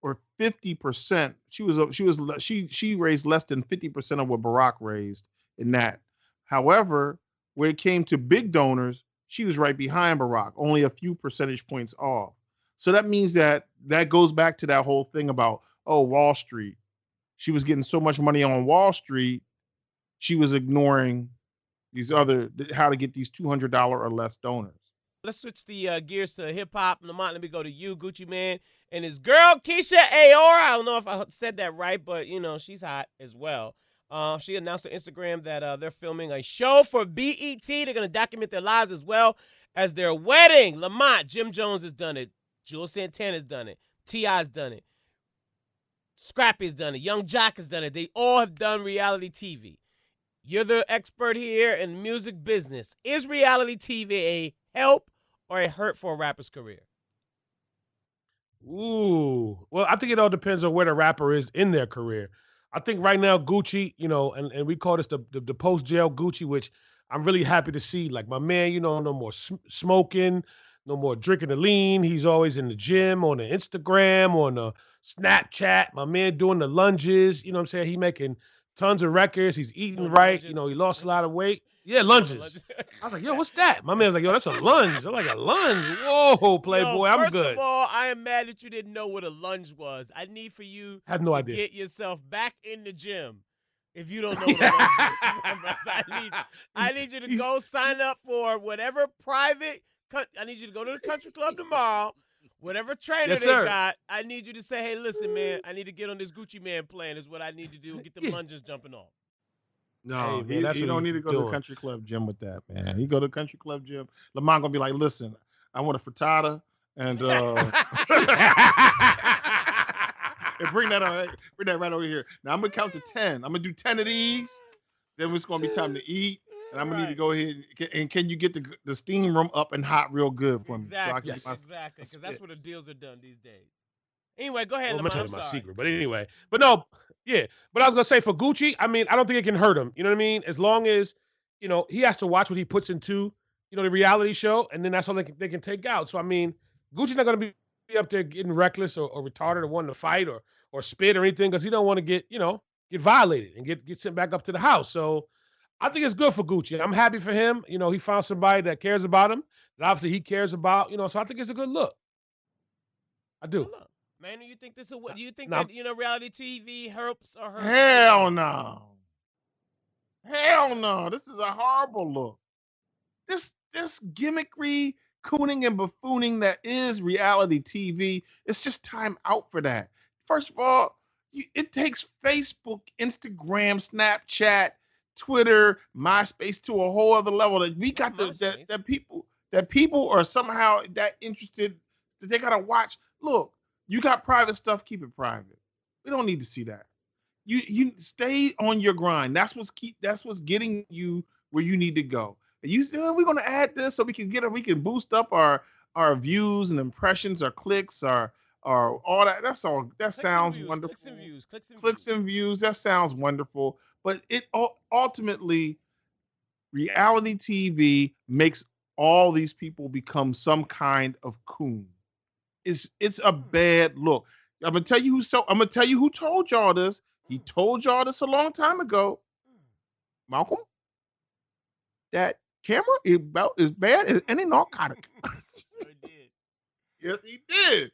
or 50%. She raised less than 50% of what Barack raised in that. However, when it came to big donors, she was right behind Barack, only a few percentage points off. So that means that goes back to that whole thing about, Wall Street. She was getting so much money on Wall Street, she was ignoring how to get these $200 or less donors. Let's switch the gears to hip-hop. Lamont, let me go to you, Gucci Man, and his girl, Keisha Aora. I don't know if I said that right, but, she's hot as well. She announced on Instagram that they're filming a show for BET. They're going to document their lives as well as their wedding. Lamont, Jim Jones has done it. Jules Santana's done it. T.I.'s done it. Scrappy's done it. Young Jock has done it. They all have done reality TV. You're the expert here in music business. Is reality TV a help or a hurt for a rapper's career? Ooh. Well, I think it all depends on where the rapper is in their career. I think right now Gucci, and we call this the post jail Gucci, which I'm really happy to see. Like my man, no more smoking, no more drinking the lean. He's always in the gym, on the Instagram, on the Snapchat. My man doing the lunges. You know what I'm saying? He making tons of records. He's eating Doing the right. lunges. He lost a lot of weight. Yeah, Doing the lunges. I was like, yo, what's that? My man was like, yo, that's a lunge. I'm like, a lunge. Whoa, Playboy, I'm First good. of all, I am mad that you didn't know what a lunge was. I need for you I have no to idea. get yourself back in the gym. If you don't know what a lunge is, I need you to go sign up for whatever private. I need you to go to the country club tomorrow. Whatever trainer Yes, they sir. got, I need you to say, hey, listen, man, I need to get on this Gucci Man plan is what I need to do. Get the lunges jumping off. No, Hey, man, that's he what don't he need to go doing. to the country club gym with that, man. He go to the country club gym. Lamont gonna be like, listen, I want a frittata and and bring that right over here. Now I'm gonna count to 10. I'm gonna do 10 of these. Then it's gonna be time to eat, and I'm gonna need to go ahead and can you get the steam room up and hot real good for me? Exactly, So I can get my because that's where the deals are done these days. Anyway, go ahead, Well, Lamont. I'm I'm telling my sorry. secret, but anyway, but no, yeah. But I was gonna say for Gucci, I mean, I don't think it can hurt him. You know what I mean? As long as he has to watch what he puts into the reality show, and then that's all they can take out. So I mean, Gucci's not gonna be up there getting reckless or retarded or wanting to fight or spit or anything because he don't want to get violated and get sent back up to the house. So I think it's good for Gucci. I'm happy for him. He found somebody that cares about him, that obviously he cares about. So I think it's a good look. I do. Well, look, man, do you think this is what? Do you think No. that reality TV helps or hurts? Hell no. Hell no. This is a horrible look. This gimmickry cooning and buffooning that is reality TV, it's just time out for that. First of all, it takes Facebook, Instagram, Snapchat, Twitter, MySpace to a whole other level that we got that people are somehow that interested that they gotta watch. Look, you got private stuff, keep it private. We don't need to see that. You stay on your grind. That's what's getting you where you need to go. And you say, we're gonna add this so we can boost up our views and impressions, our clicks, our all that. That's all. That sounds wonderful. Clicks and views. That sounds wonderful. But it ultimately, reality TV makes all these people become some kind of coon. It's a bad look. I'm gonna tell you who told y'all this. He told y'all this a long time ago. Malcolm, that camera is about as bad as any narcotic. Yes, he did.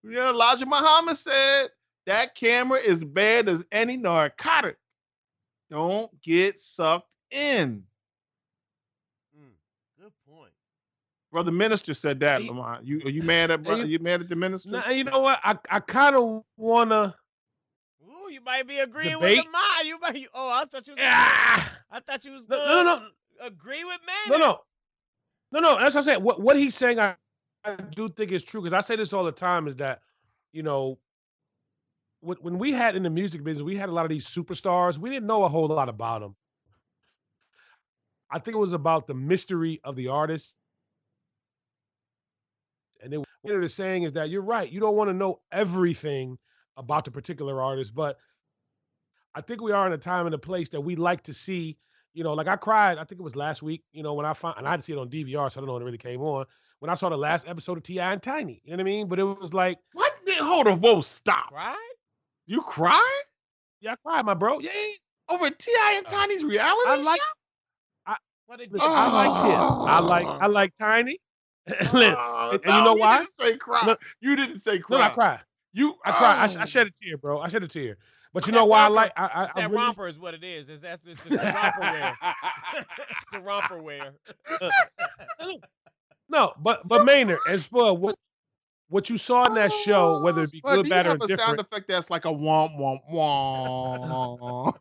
Elijah Muhammad said that camera is bad as any narcotic. Don't get sucked in. Good point. Brother Minister said that, Lamont. Are you mad at brother? You mad at the minister? Nah, you know what? I kind of wanna. Ooh, you might be agreeing debate. with Lamont. You might. Oh, I thought you was. I thought you was No. agree with me. No. That's what I'm saying. What he's saying, I do think is true because I say this all the time. Is that when we had in the music business, we had a lot of these superstars. We didn't know a whole lot about them. I think it was about the mystery of the artist. And then what they're saying is that you're right. You don't want to know everything about the particular artist, but I think we are in a time and a place that we like to see. Like I cried. I think it was last week. When I found, and I had to see it on DVR, so I don't know when it really came on. When I saw the last episode of T.I. and Tiny, you know what I mean? But it was like, what? Hold on, whoa, stop! Cried? You cried? Yeah, I cried, my bro. Yeah. Over T.I. and Tiny's reality I like. show? I like Tim. I like Tiny. And you know why? You didn't say cry. No, you didn't say cry. No, I cried. I cried. I shed a tear, bro. I shed a tear. But you know why romper. I It's that really... romper is what it is. It's the romper wear. It's the romper wear. No, but Maynard, as for what you saw in that show, whether it be good, bad, or do you have a sound different. effect that's like a womp womp womp?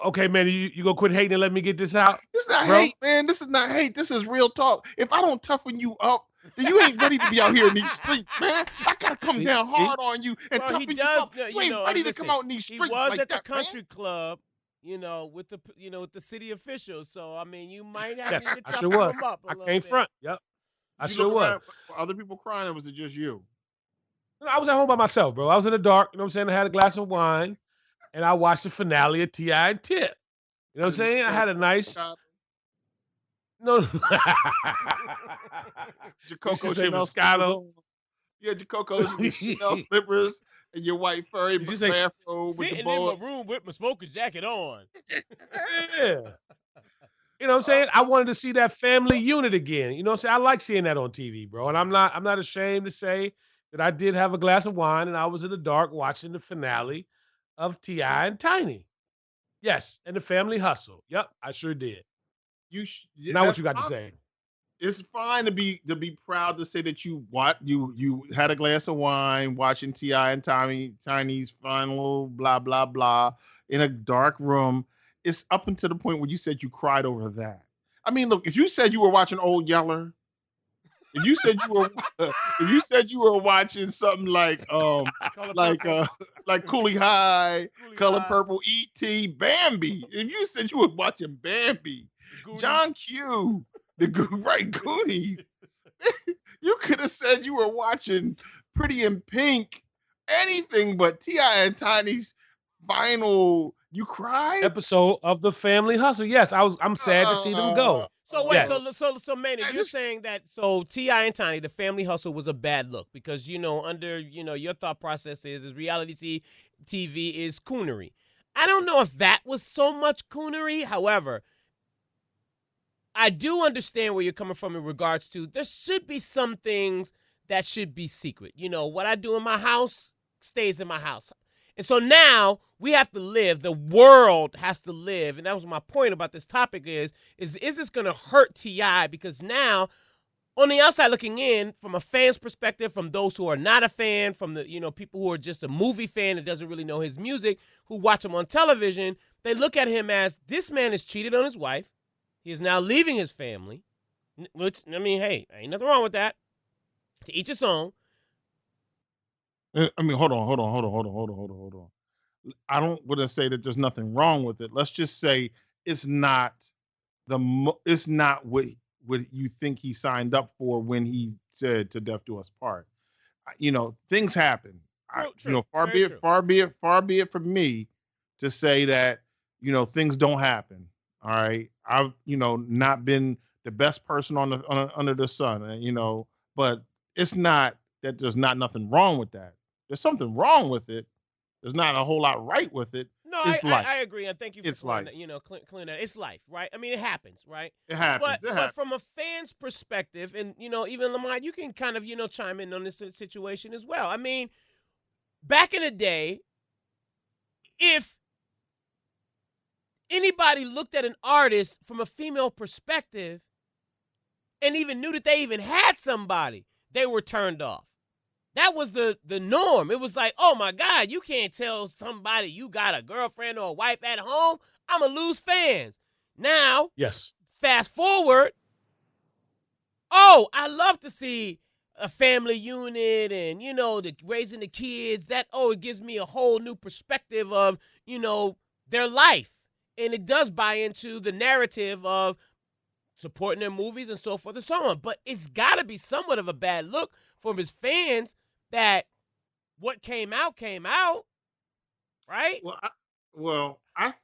Okay, man, you gonna quit hating and let me get this out? This is not bro? hate, man. This is not hate. This is real talk. If I don't toughen you up, then you ain't ready to be out here in these streets, man. I gotta come down hard on you and Well, toughen he you does. up. You ain't ready to come out in these streets He was like at the that, man. country club, with the city officials. So I mean, you might have Yes, to I toughen sure was. him up a I little came bit. front. Yep, I You sure look was. around, were other people crying, or was it just you? I was at home by myself, bro. I was in the dark. You know what I'm saying? I had a glass of wine. and I watched the finale of T.I. and Tip. You know what I'm saying? I had a nice no. Jacoco You say Chanel slippers Moscato? on. You had Jacoco Chanel slippers and your white furry Did you say bathrobe with the Sitting in my boa. room with my smoker's jacket on. Yeah. You know what I'm saying? I wanted to see that family unit again. You know what I'm saying? I like seeing that on TV, bro. And I'm not ashamed to say that I did have a glass of wine and I was in the dark watching the finale of T.I. and Tiny. Yes, and the family hustle. Yep, I sure did. Now what That's you got to fine. say? It's fine to be proud to say that you had a glass of wine watching Ti and Tiny's final blah blah blah in a dark room. It's up until the point where you said you cried over that. I mean, look, if you said you were watching Old Yeller, if you said you were watching something like like Coolie High, Color Purple, E.T., Bambi, if you said you were watching Bambi, John Q, right Goonies, you could have said you were watching Pretty in Pink, anything but T.I. and Tiny's final. You cried? Episode of the family hustle. Yes, I'm sad to see them go. So wait, Yes. so Maynard, you're saying that T.I. and Tiny, the family hustle was a bad look because under your thought process is reality TV is coonery. I don't know if that was so much coonery. However, I do understand where you're coming from in regards to there should be some things that should be secret. What I do in my house stays in my house. And so now we have to live. The world has to live. And that was my point about this topic is this going to hurt T.I.? Because now, on the outside looking in, from a fan's perspective, from those who are not a fan, from the people who are just a movie fan that doesn't really know his music, who watch him on television, they look at him as this man has cheated on his wife. He is now leaving his family. Which, I mean, hey, ain't nothing wrong with that. To each his own. I mean, hold on. I don't want to say that there's nothing wrong with it. Let's just say it's not it's not what you think he signed up for when he said "to death do us part." Things happen. True. Far be it from me to say that things don't happen. All right, I've not been the best person under the sun, but it's not that there's not nothing wrong with that. There's something wrong with it. There's not a whole lot right with it. No, I agree. And thank you for clearing that. It's life, right? I mean, it happens, right? It happens. But from a fan's perspective, and even Lamont, you can kind of chime in on this situation as well. I mean, back in the day, if anybody looked at an artist from a female perspective and even knew that they even had somebody, they were turned off. That was the norm. It was like, oh my God, you can't tell somebody you got a girlfriend or a wife at home. I'm going to lose fans. Now, yes. Fast forward. Oh, I love to see a family unit and, raising the kids. It gives me a whole new perspective of, their life. And it does buy into the narrative of supporting their movies and so forth and so on. But it's got to be somewhat of a bad look from his fans that what came out, right? Well, I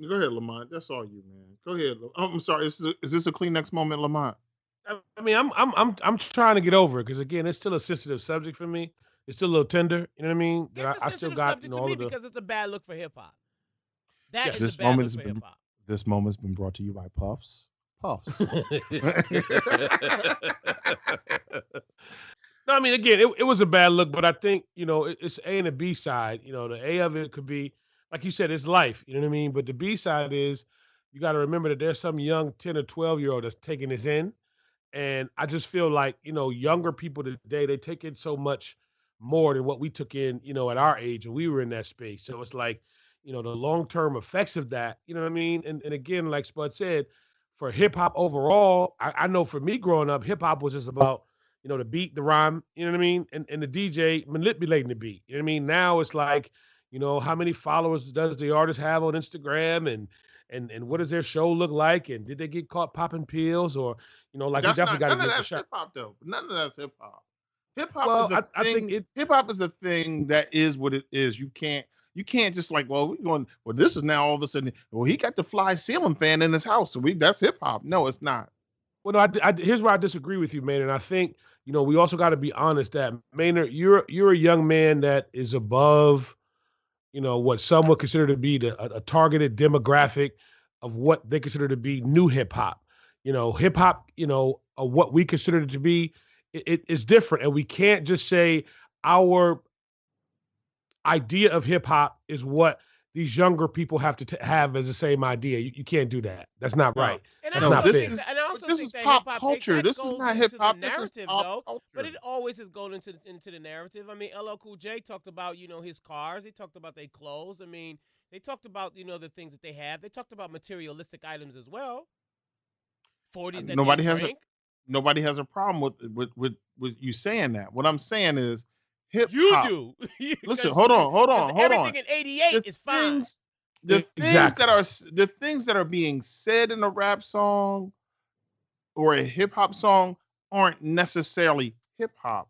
go ahead, Lamont. That's all you, man. Go ahead. I'm sorry. Is this a Kleenex moment, Lamont? I mean, I'm trying to get over it because again, it's still a sensitive subject for me. It's still a little tender. You know what I mean? That I still got subject to me because it's a bad look for hip hop. That is a bad look for hip hop. This moment's been brought to you by Puffs. No, I mean, again, it was a bad look, but I think, it's A and the B side. The A of it could be, like you said, it's life. You know what I mean? But the B side is you got to remember that there's some young 10 or 12-year-old that's taking this in. And I just feel like, younger people today, they take in so much more than what we took in, at our age when we were in that space. So it's like, the long-term effects of that, you know what I mean? And again, like Spud said, for hip hop overall, I know for me growing up, hip hop was just about, the beat, the rhyme, you know what I mean? And the DJ manipulating the beat. You know what I mean? Now it's like, how many followers does the artist have on Instagram and what does their show look like? And did they get caught popping pills or, like that's he definitely got to get the shot. Hip hop though. None of that's hip hop. Hip hop is a thing. Hip hop is a thing that is what it is. You can't You can't just like, well, we're going. Well, this is now all of a sudden. Well, he got the fly ceiling fan in his house, so that's hip hop. No, it's not. Well, no, here's where I disagree with you, Maynard. I think we also got to be honest that Maynard, you're a young man that is above, what some would consider to be a targeted demographic of what they consider to be new hip hop. Hip hop, what we consider it to be, it is different, and we can't just say our idea of hip hop is what these younger people have to have as the same idea. You can't do that. That's not right. And That's I not also fair. think, and I also This think is that pop hip-hop, culture. that This is goes not into hip-hop. the This is narrative, pop though. culture. But it always is going into the narrative. I mean, LL Cool J talked about, his cars. He talked about their clothes. I mean, they talked about, the things that they have. They talked about materialistic items as well. 40s that Nobody they has drink. Nobody has a problem with you saying that. What I'm saying is hip You hop. do. Listen, hold on. Everything in 88 is fine. The things Exactly. that are being said in a rap song or a hip hop song aren't necessarily hip hop.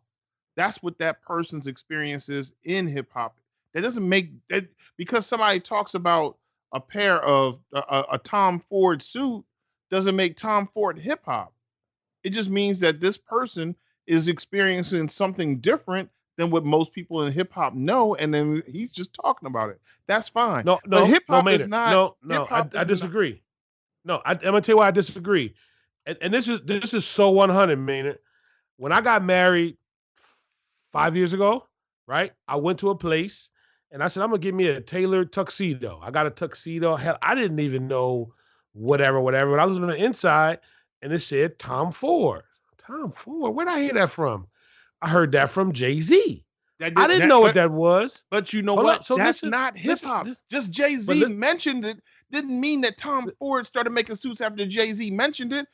That's what that person's experience is in hip hop. That doesn't make that because somebody talks about a pair of a Tom Ford suit doesn't make Tom Ford hip hop. It just means that this person is experiencing something different than what most people in hip hop know, and then he's just talking about it. That's fine. No, but hip hop is Maynard. not. No, hip-hop I is disagree. No, I'm gonna tell you why I disagree. And this is so 100, Maynard. When I got married 5 years ago, right? I went to a place and I said, I'm gonna get me a tailored tuxedo. I got a tuxedo. Hell, I didn't even know whatever. But I was on the inside and it said Tom Ford. Tom Ford. Where did I hear that from? I heard that from Jay-Z. I didn't know what that was. But you know Hold what? up. So That's listen, not hip hop. listen, Just Jay-Z but mentioned it didn't mean that Tom Ford started making suits after Jay-Z mentioned it.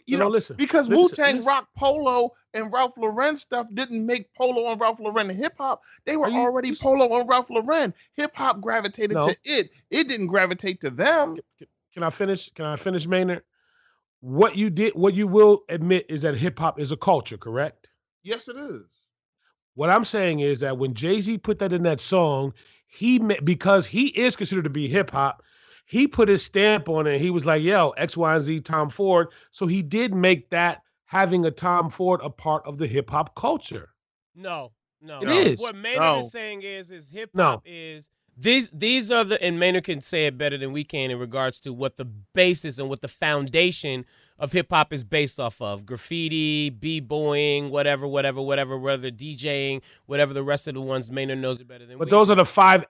listen. Because Listen, Wu-Tang listen. Rock Polo and Ralph Lauren stuff didn't make Polo and Ralph Lauren hip hop. They were already Polo and Ralph Lauren. Hip hop gravitated to it. It didn't gravitate to them. Can I finish? Maynard? What you will admit is that hip hop is a culture, correct? Yes, it is. What I'm saying is that when Jay-Z put that in that song, because he is considered to be hip hop, he put his stamp on it. He was like, yo, X, Y, and Z, Tom Ford. So he did make that having a Tom Ford a part of the hip hop culture. No. It is. What Maynard is saying is hip hop is these are and Maynard can say it better than we can in regards to what the basis and what the foundation of hip hop is based off of. Graffiti, b-boying, whatever, whether DJing, whatever the rest of the ones Maynard knows it better than But we. those are the five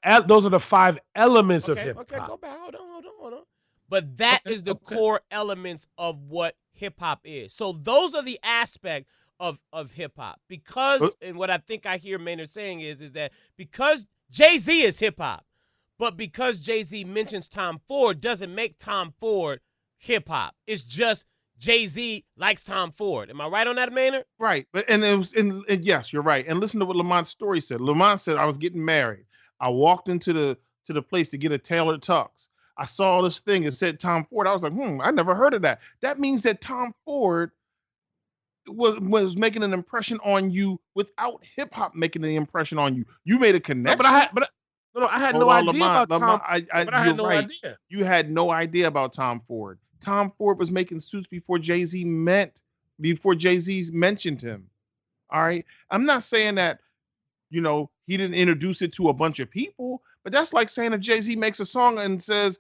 elements of hip hop. Okay, go back. Hold on. But that is the core elements of what hip hop is. So those are the aspect of hip hop. Because and what I think I hear Maynard saying is that because Jay-Z is hip hop, but because Jay-Z mentions Tom Ford doesn't make Tom Ford hip hop. It's just Jay-Z likes Tom Ford. Am I right on that, Maynard? Right. But and it was and yes, you're right. And listen to what Lamont's story said. Lamont said, I was getting married. I walked into the place to get a tailored tux. I saw this thing. It said Tom Ford. I was like, I never heard of that. That means that Tom Ford was making an impression on you without hip hop making the impression on you. You made a connection. No, I had no idea about Tom. I had no idea. You had no idea about Tom Ford. Tom Ford was making suits before Jay-Z mentioned him. All right. I'm not saying that, he didn't introduce it to a bunch of people, but that's like saying if Jay-Z makes a song and says,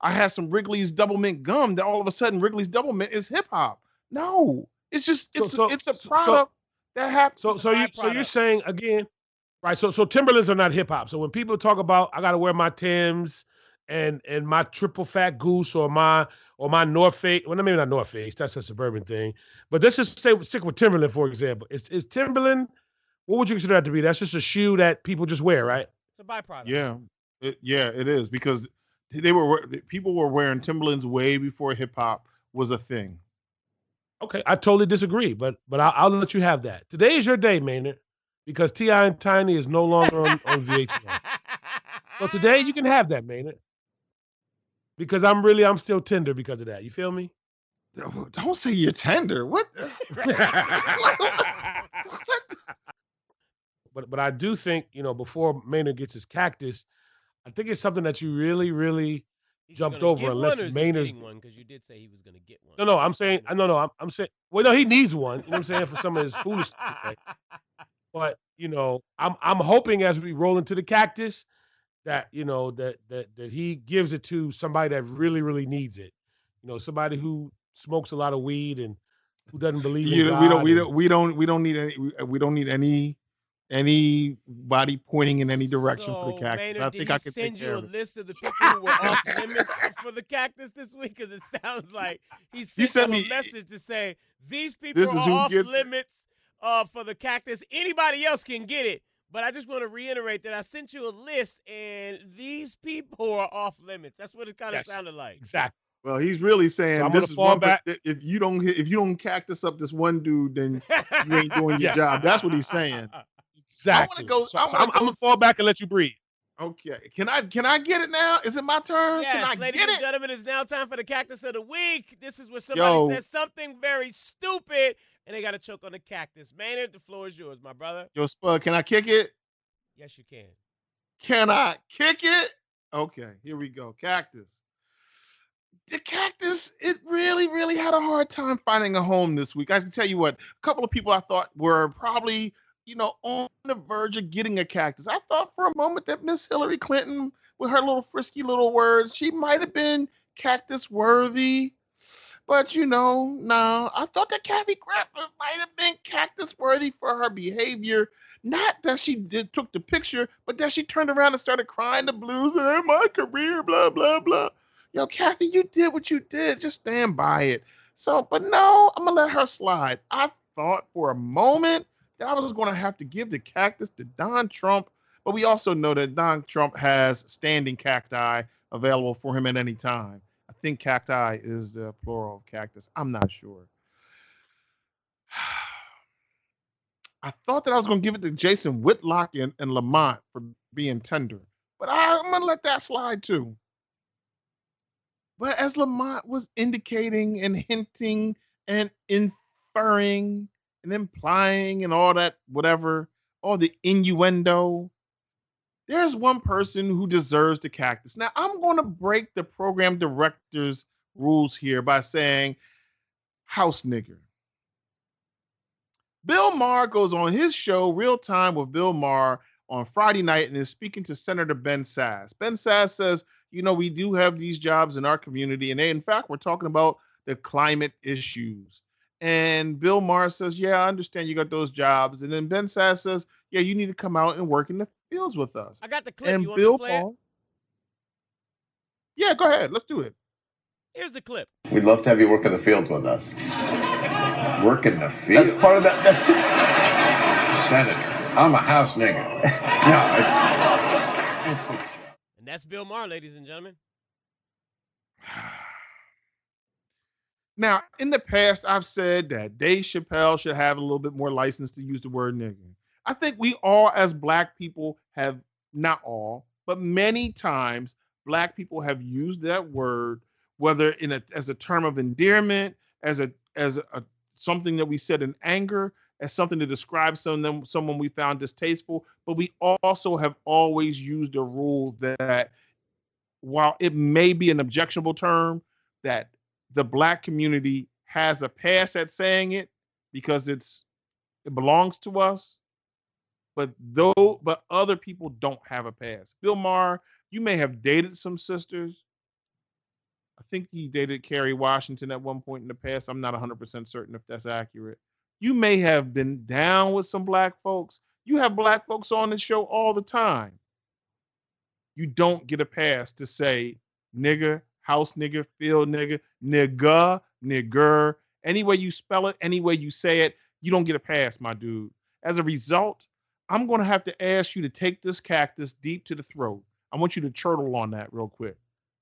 I had some Wrigley's Double Mint gum, that all of a sudden Wrigley's Double Mint is hip hop. No, it's just it's a product that happens. So you're saying again, right? So Timberlands are not hip hop. So when people talk about I got to wear my Timbs and my triple fat goose or my North Face, well, maybe not North Face, that's a suburban thing. But let's just stick with Timberland for example. Is Timberland? What would you consider that to be? That's just a shoe that people just wear, right? It's a byproduct. Yeah, it is because people were wearing Timberlands way before hip hop was a thing. Okay, I totally disagree, but I'll let you have that. Today is your day, Maynard, because T.I. and Tiny is no longer on VH1. So today you can have that, Maynard, because I'm still tender because of that. You feel me? Don't say you're tender. What? But I do think, before Maynard gets his cactus, I think it's something that you really, really Is he jumped gonna over give one, unless or is he Maynard's. getting one? Because you did say he was gonna get one. No, I'm saying, I'm saying, well, no, he needs one. You know what I'm saying, for some of his foolishness today. But I'm hoping as we roll into the cactus that that he gives it to somebody that really, really needs it. Somebody who smokes a lot of weed and who doesn't believe in God. We don't need anybody pointing in any direction for the So, cactus. Maynard, I did think he I can take send you care a of it. list of the people who were off limits for the cactus this week? Because it sounds like he sent sent you a me- message to say these people This are is who off gets it. limits for the cactus. Anybody else can get it. But I just want to reiterate that I sent you a list, and these people are off limits. That's what it kind of Yes, sounded like. exactly. Well, he's really So saying I'm this gonna is fall one. back. If you don't cactus up this one dude, then you ain't doing your Yes. job. That's what he's saying. Exactly. go- So, I so wanna I'm go- gonna fall back and let you breathe. Okay. Can I get it now? Is it my turn? Can I Yes, ladies get and it? gentlemen, it's now time for the cactus of the week. This is where somebody Yo. says something very stupid, and they got to choke on the cactus. Maynard, the floor is yours, my brother. Yo, Spud, can I kick it? Yes, you can. Can I kick it? Okay, here we go. Cactus. The cactus, it really, really had a hard time finding a home this week. I can tell you what, a couple of people I thought were probably, on the verge of getting a cactus. I thought for a moment that Miss Hillary Clinton, with her little frisky little words, she might have been cactus worthy. But no, I thought that Kathy Griffin might have been cactus worthy for her behavior. Not that she took the picture, but that she turned around and started crying the blues and my career, blah, blah, blah. Yo, Kathy, you did what you did. Just stand by it. So, but no, I'm going to let her slide. I thought for a moment that I was going to have to give the cactus to Don Trump, but we also know that Don Trump has standing cacti available for him at any time. I think cacti is the plural of cactus. I'm not sure. I thought that I was going to give it to Jason Whitlock and Lamont for being tender, but I'm going to let that slide too. But as Lamont was indicating and hinting and inferring and implying and all that, whatever, all the innuendo, there's one person who deserves the cactus. Now, I'm going to break the program director's rules here by saying house nigger. Bill Maher goes on his show, Real Time with Bill Maher, on Friday night and is speaking to Senator Ben Sass. Ben Sass says, we do have these jobs in our community, and in fact, we're talking about the climate issues. And Bill Maher says, yeah, I understand you got those jobs. And then Ben Sass says, yeah, you need to come out and work in the fields with us. I got the clip. And You want me Bill to play it? Paul. Yeah, go ahead. Let's do it. Here's the clip. We'd love to have you work in the fields with us. Work in the fields? That's part of that. That's Senator. I'm a house nigga. No, it's And that's Bill Maher, ladies and gentlemen. Now, in the past, I've said that Dave Chappelle should have a little bit more license to use the word nigga. I think we all, as Black people, have, not all, but many times, Black people have used that word, whether as a term of endearment, as a something that we said in anger, as something to describe someone we found distasteful. But we also have always used a rule that while it may be an objectionable term, that the Black community has a pass at saying it because it belongs to us, but other people don't have a pass. Bill Maher, you may have dated some sisters. I think he dated Kerry Washington at one point in the past. I'm not 100% certain if that's accurate. You may have been down with some Black folks. You have Black folks on the show all the time. You don't get a pass to say nigger, house nigger, field nigger, nigger, any way you spell it, any way you say it, you don't get a pass, my dude. As a result, I'm going to have to ask you to take this cactus deep to the throat. I want you to chortle on that real quick.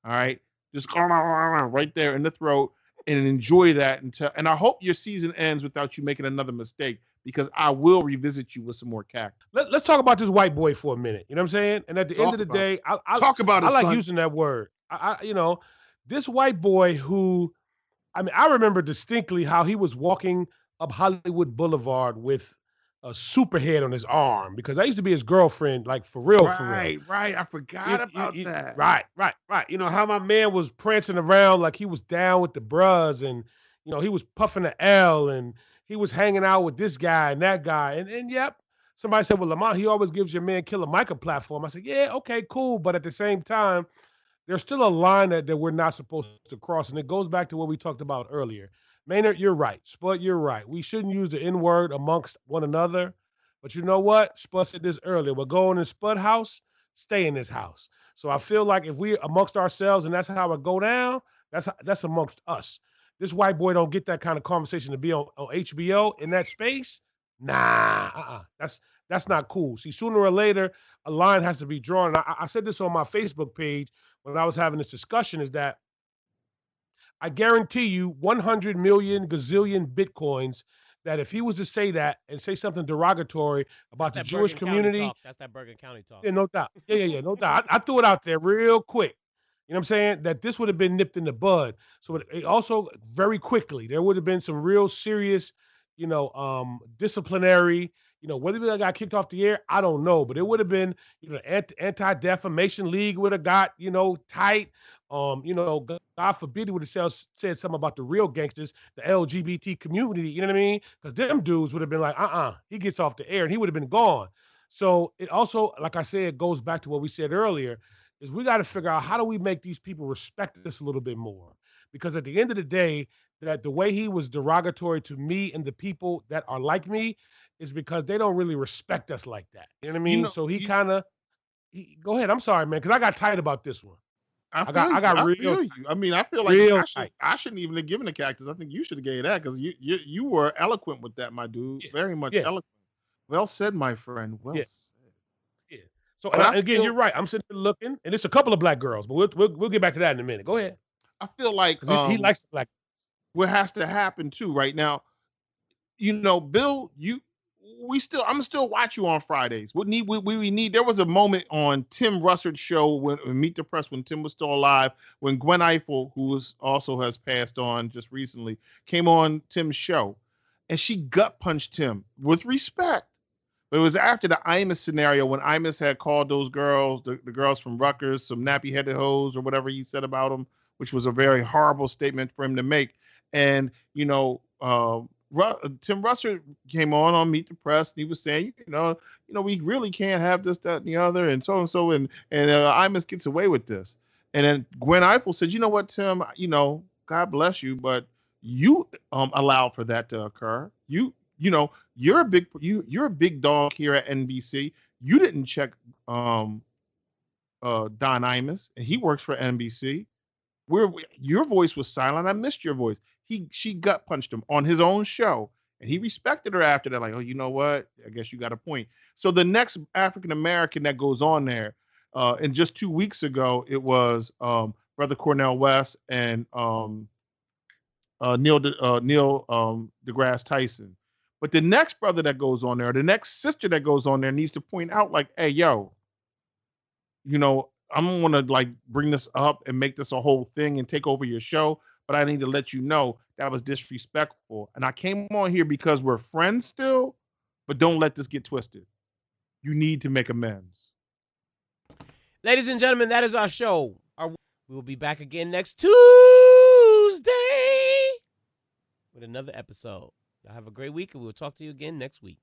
All right? Just right there in the throat and enjoy that and I hope your season ends without you making another mistake, because I will revisit you with some more cactus. Let's talk about this white boy for a minute. You know what I'm saying? And at the end of the day, I like using that word. This white boy who, I remember distinctly how he was walking up Hollywood Boulevard with a superhead on his arm because I used to be his girlfriend, like for real, for real. Right. I forgot about that. Right. You know how my man was prancing around like he was down with the bros, and you know he was puffing the L, and he was hanging out with this guy and that guy, and yep. Somebody said, well, Lamont, he always gives your man Killer Mike a platform. I said, yeah, okay, cool, but at the same time, there's still a line that we're not supposed to cross, and it goes back to what we talked about earlier. Maynard, you're right. Spud, you're right. We shouldn't use the N-word amongst one another. But you know what? Spud said this earlier. We're going in Spud house, stay in this house. So I feel like if we amongst ourselves and that's how it go down, that's amongst us. This white boy don't get that kind of conversation to be on HBO in that space. Nah, that's not cool. See, sooner or later, a line has to be drawn. I said this on my Facebook page when I was having this discussion, is that I guarantee you 100 million gazillion Bitcoins that if he was to say that and say something derogatory about the Jewish community. That's that Bergen County talk. Yeah, no doubt. Yeah, no doubt. I threw it out there real quick. You know what I'm saying? That this would have been nipped in the bud. So it also very quickly, there would have been some real serious, disciplinary, whether we got kicked off the air, I don't know, but it would have been, Anti-Defamation League would have got, tight. God forbid he would have said something about the real gangsters, the LGBT community, you know what I mean? Because them dudes would have been like, he gets off the air and he would have been gone. So it also, like I said, goes back to what we said earlier, is we got to figure out how do we make these people respect us a little bit more? Because at the end of the day, that the way he was derogatory to me and the people that are like me is because they don't really respect us like that. You know what I mean? So he go ahead. I'm sorry, man, because I got tight about this one. I feel you. I mean, I feel like I shouldn't even have given the Cactus. I think you should have gave that because you were eloquent with that, my dude. Yeah. Very much eloquent. Well said, my friend. Well said. Yeah. So again, you're right. I'm sitting there looking, and it's a couple of black girls, but we'll get back to that in a minute. Go ahead. I feel like he likes the black. What has to happen too right now, Bill, I'm still watch you on Fridays. We need. There was a moment on Tim Russard's show when Meet the Press when Tim was still alive, when Gwen Ifill, who also has passed on just recently, came on Tim's show, and she gut punched him with respect. But it was after the Imus scenario when Imus had called those girls, the girls from Rutgers, some nappy-headed hoes or whatever he said about them, which was a very horrible statement for him to make. And Tim Russert came on Meet the Press, and he was saying, we really can't have this, that, and the other, and so and so, and Imus gets away with this. And then Gwen Ifill said, you know what, Tim, God bless you, but you allowed for that to occur. You're a big dog here at NBC. You didn't check Don Imus, and he works for NBC. Your voice was silent. I missed your voice. She gut punched him on his own show, and he respected her after that. Like, oh, you know what? I guess you got a point. So the next African American that goes on there, and just 2 weeks ago, it was Brother Cornel West and Neil deGrasse Tyson. But the next brother that goes on there, the next sister that goes on there needs to point out, like, hey, yo, I'm going to bring this up and make this a whole thing and take over your show. But I need to let you know that was disrespectful. And I came on here because we're friends still, but don't let this get twisted. You need to make amends. Ladies and gentlemen, that is our show. We will be back again next Tuesday with another episode. Y'all have a great week, and we'll talk to you again next week.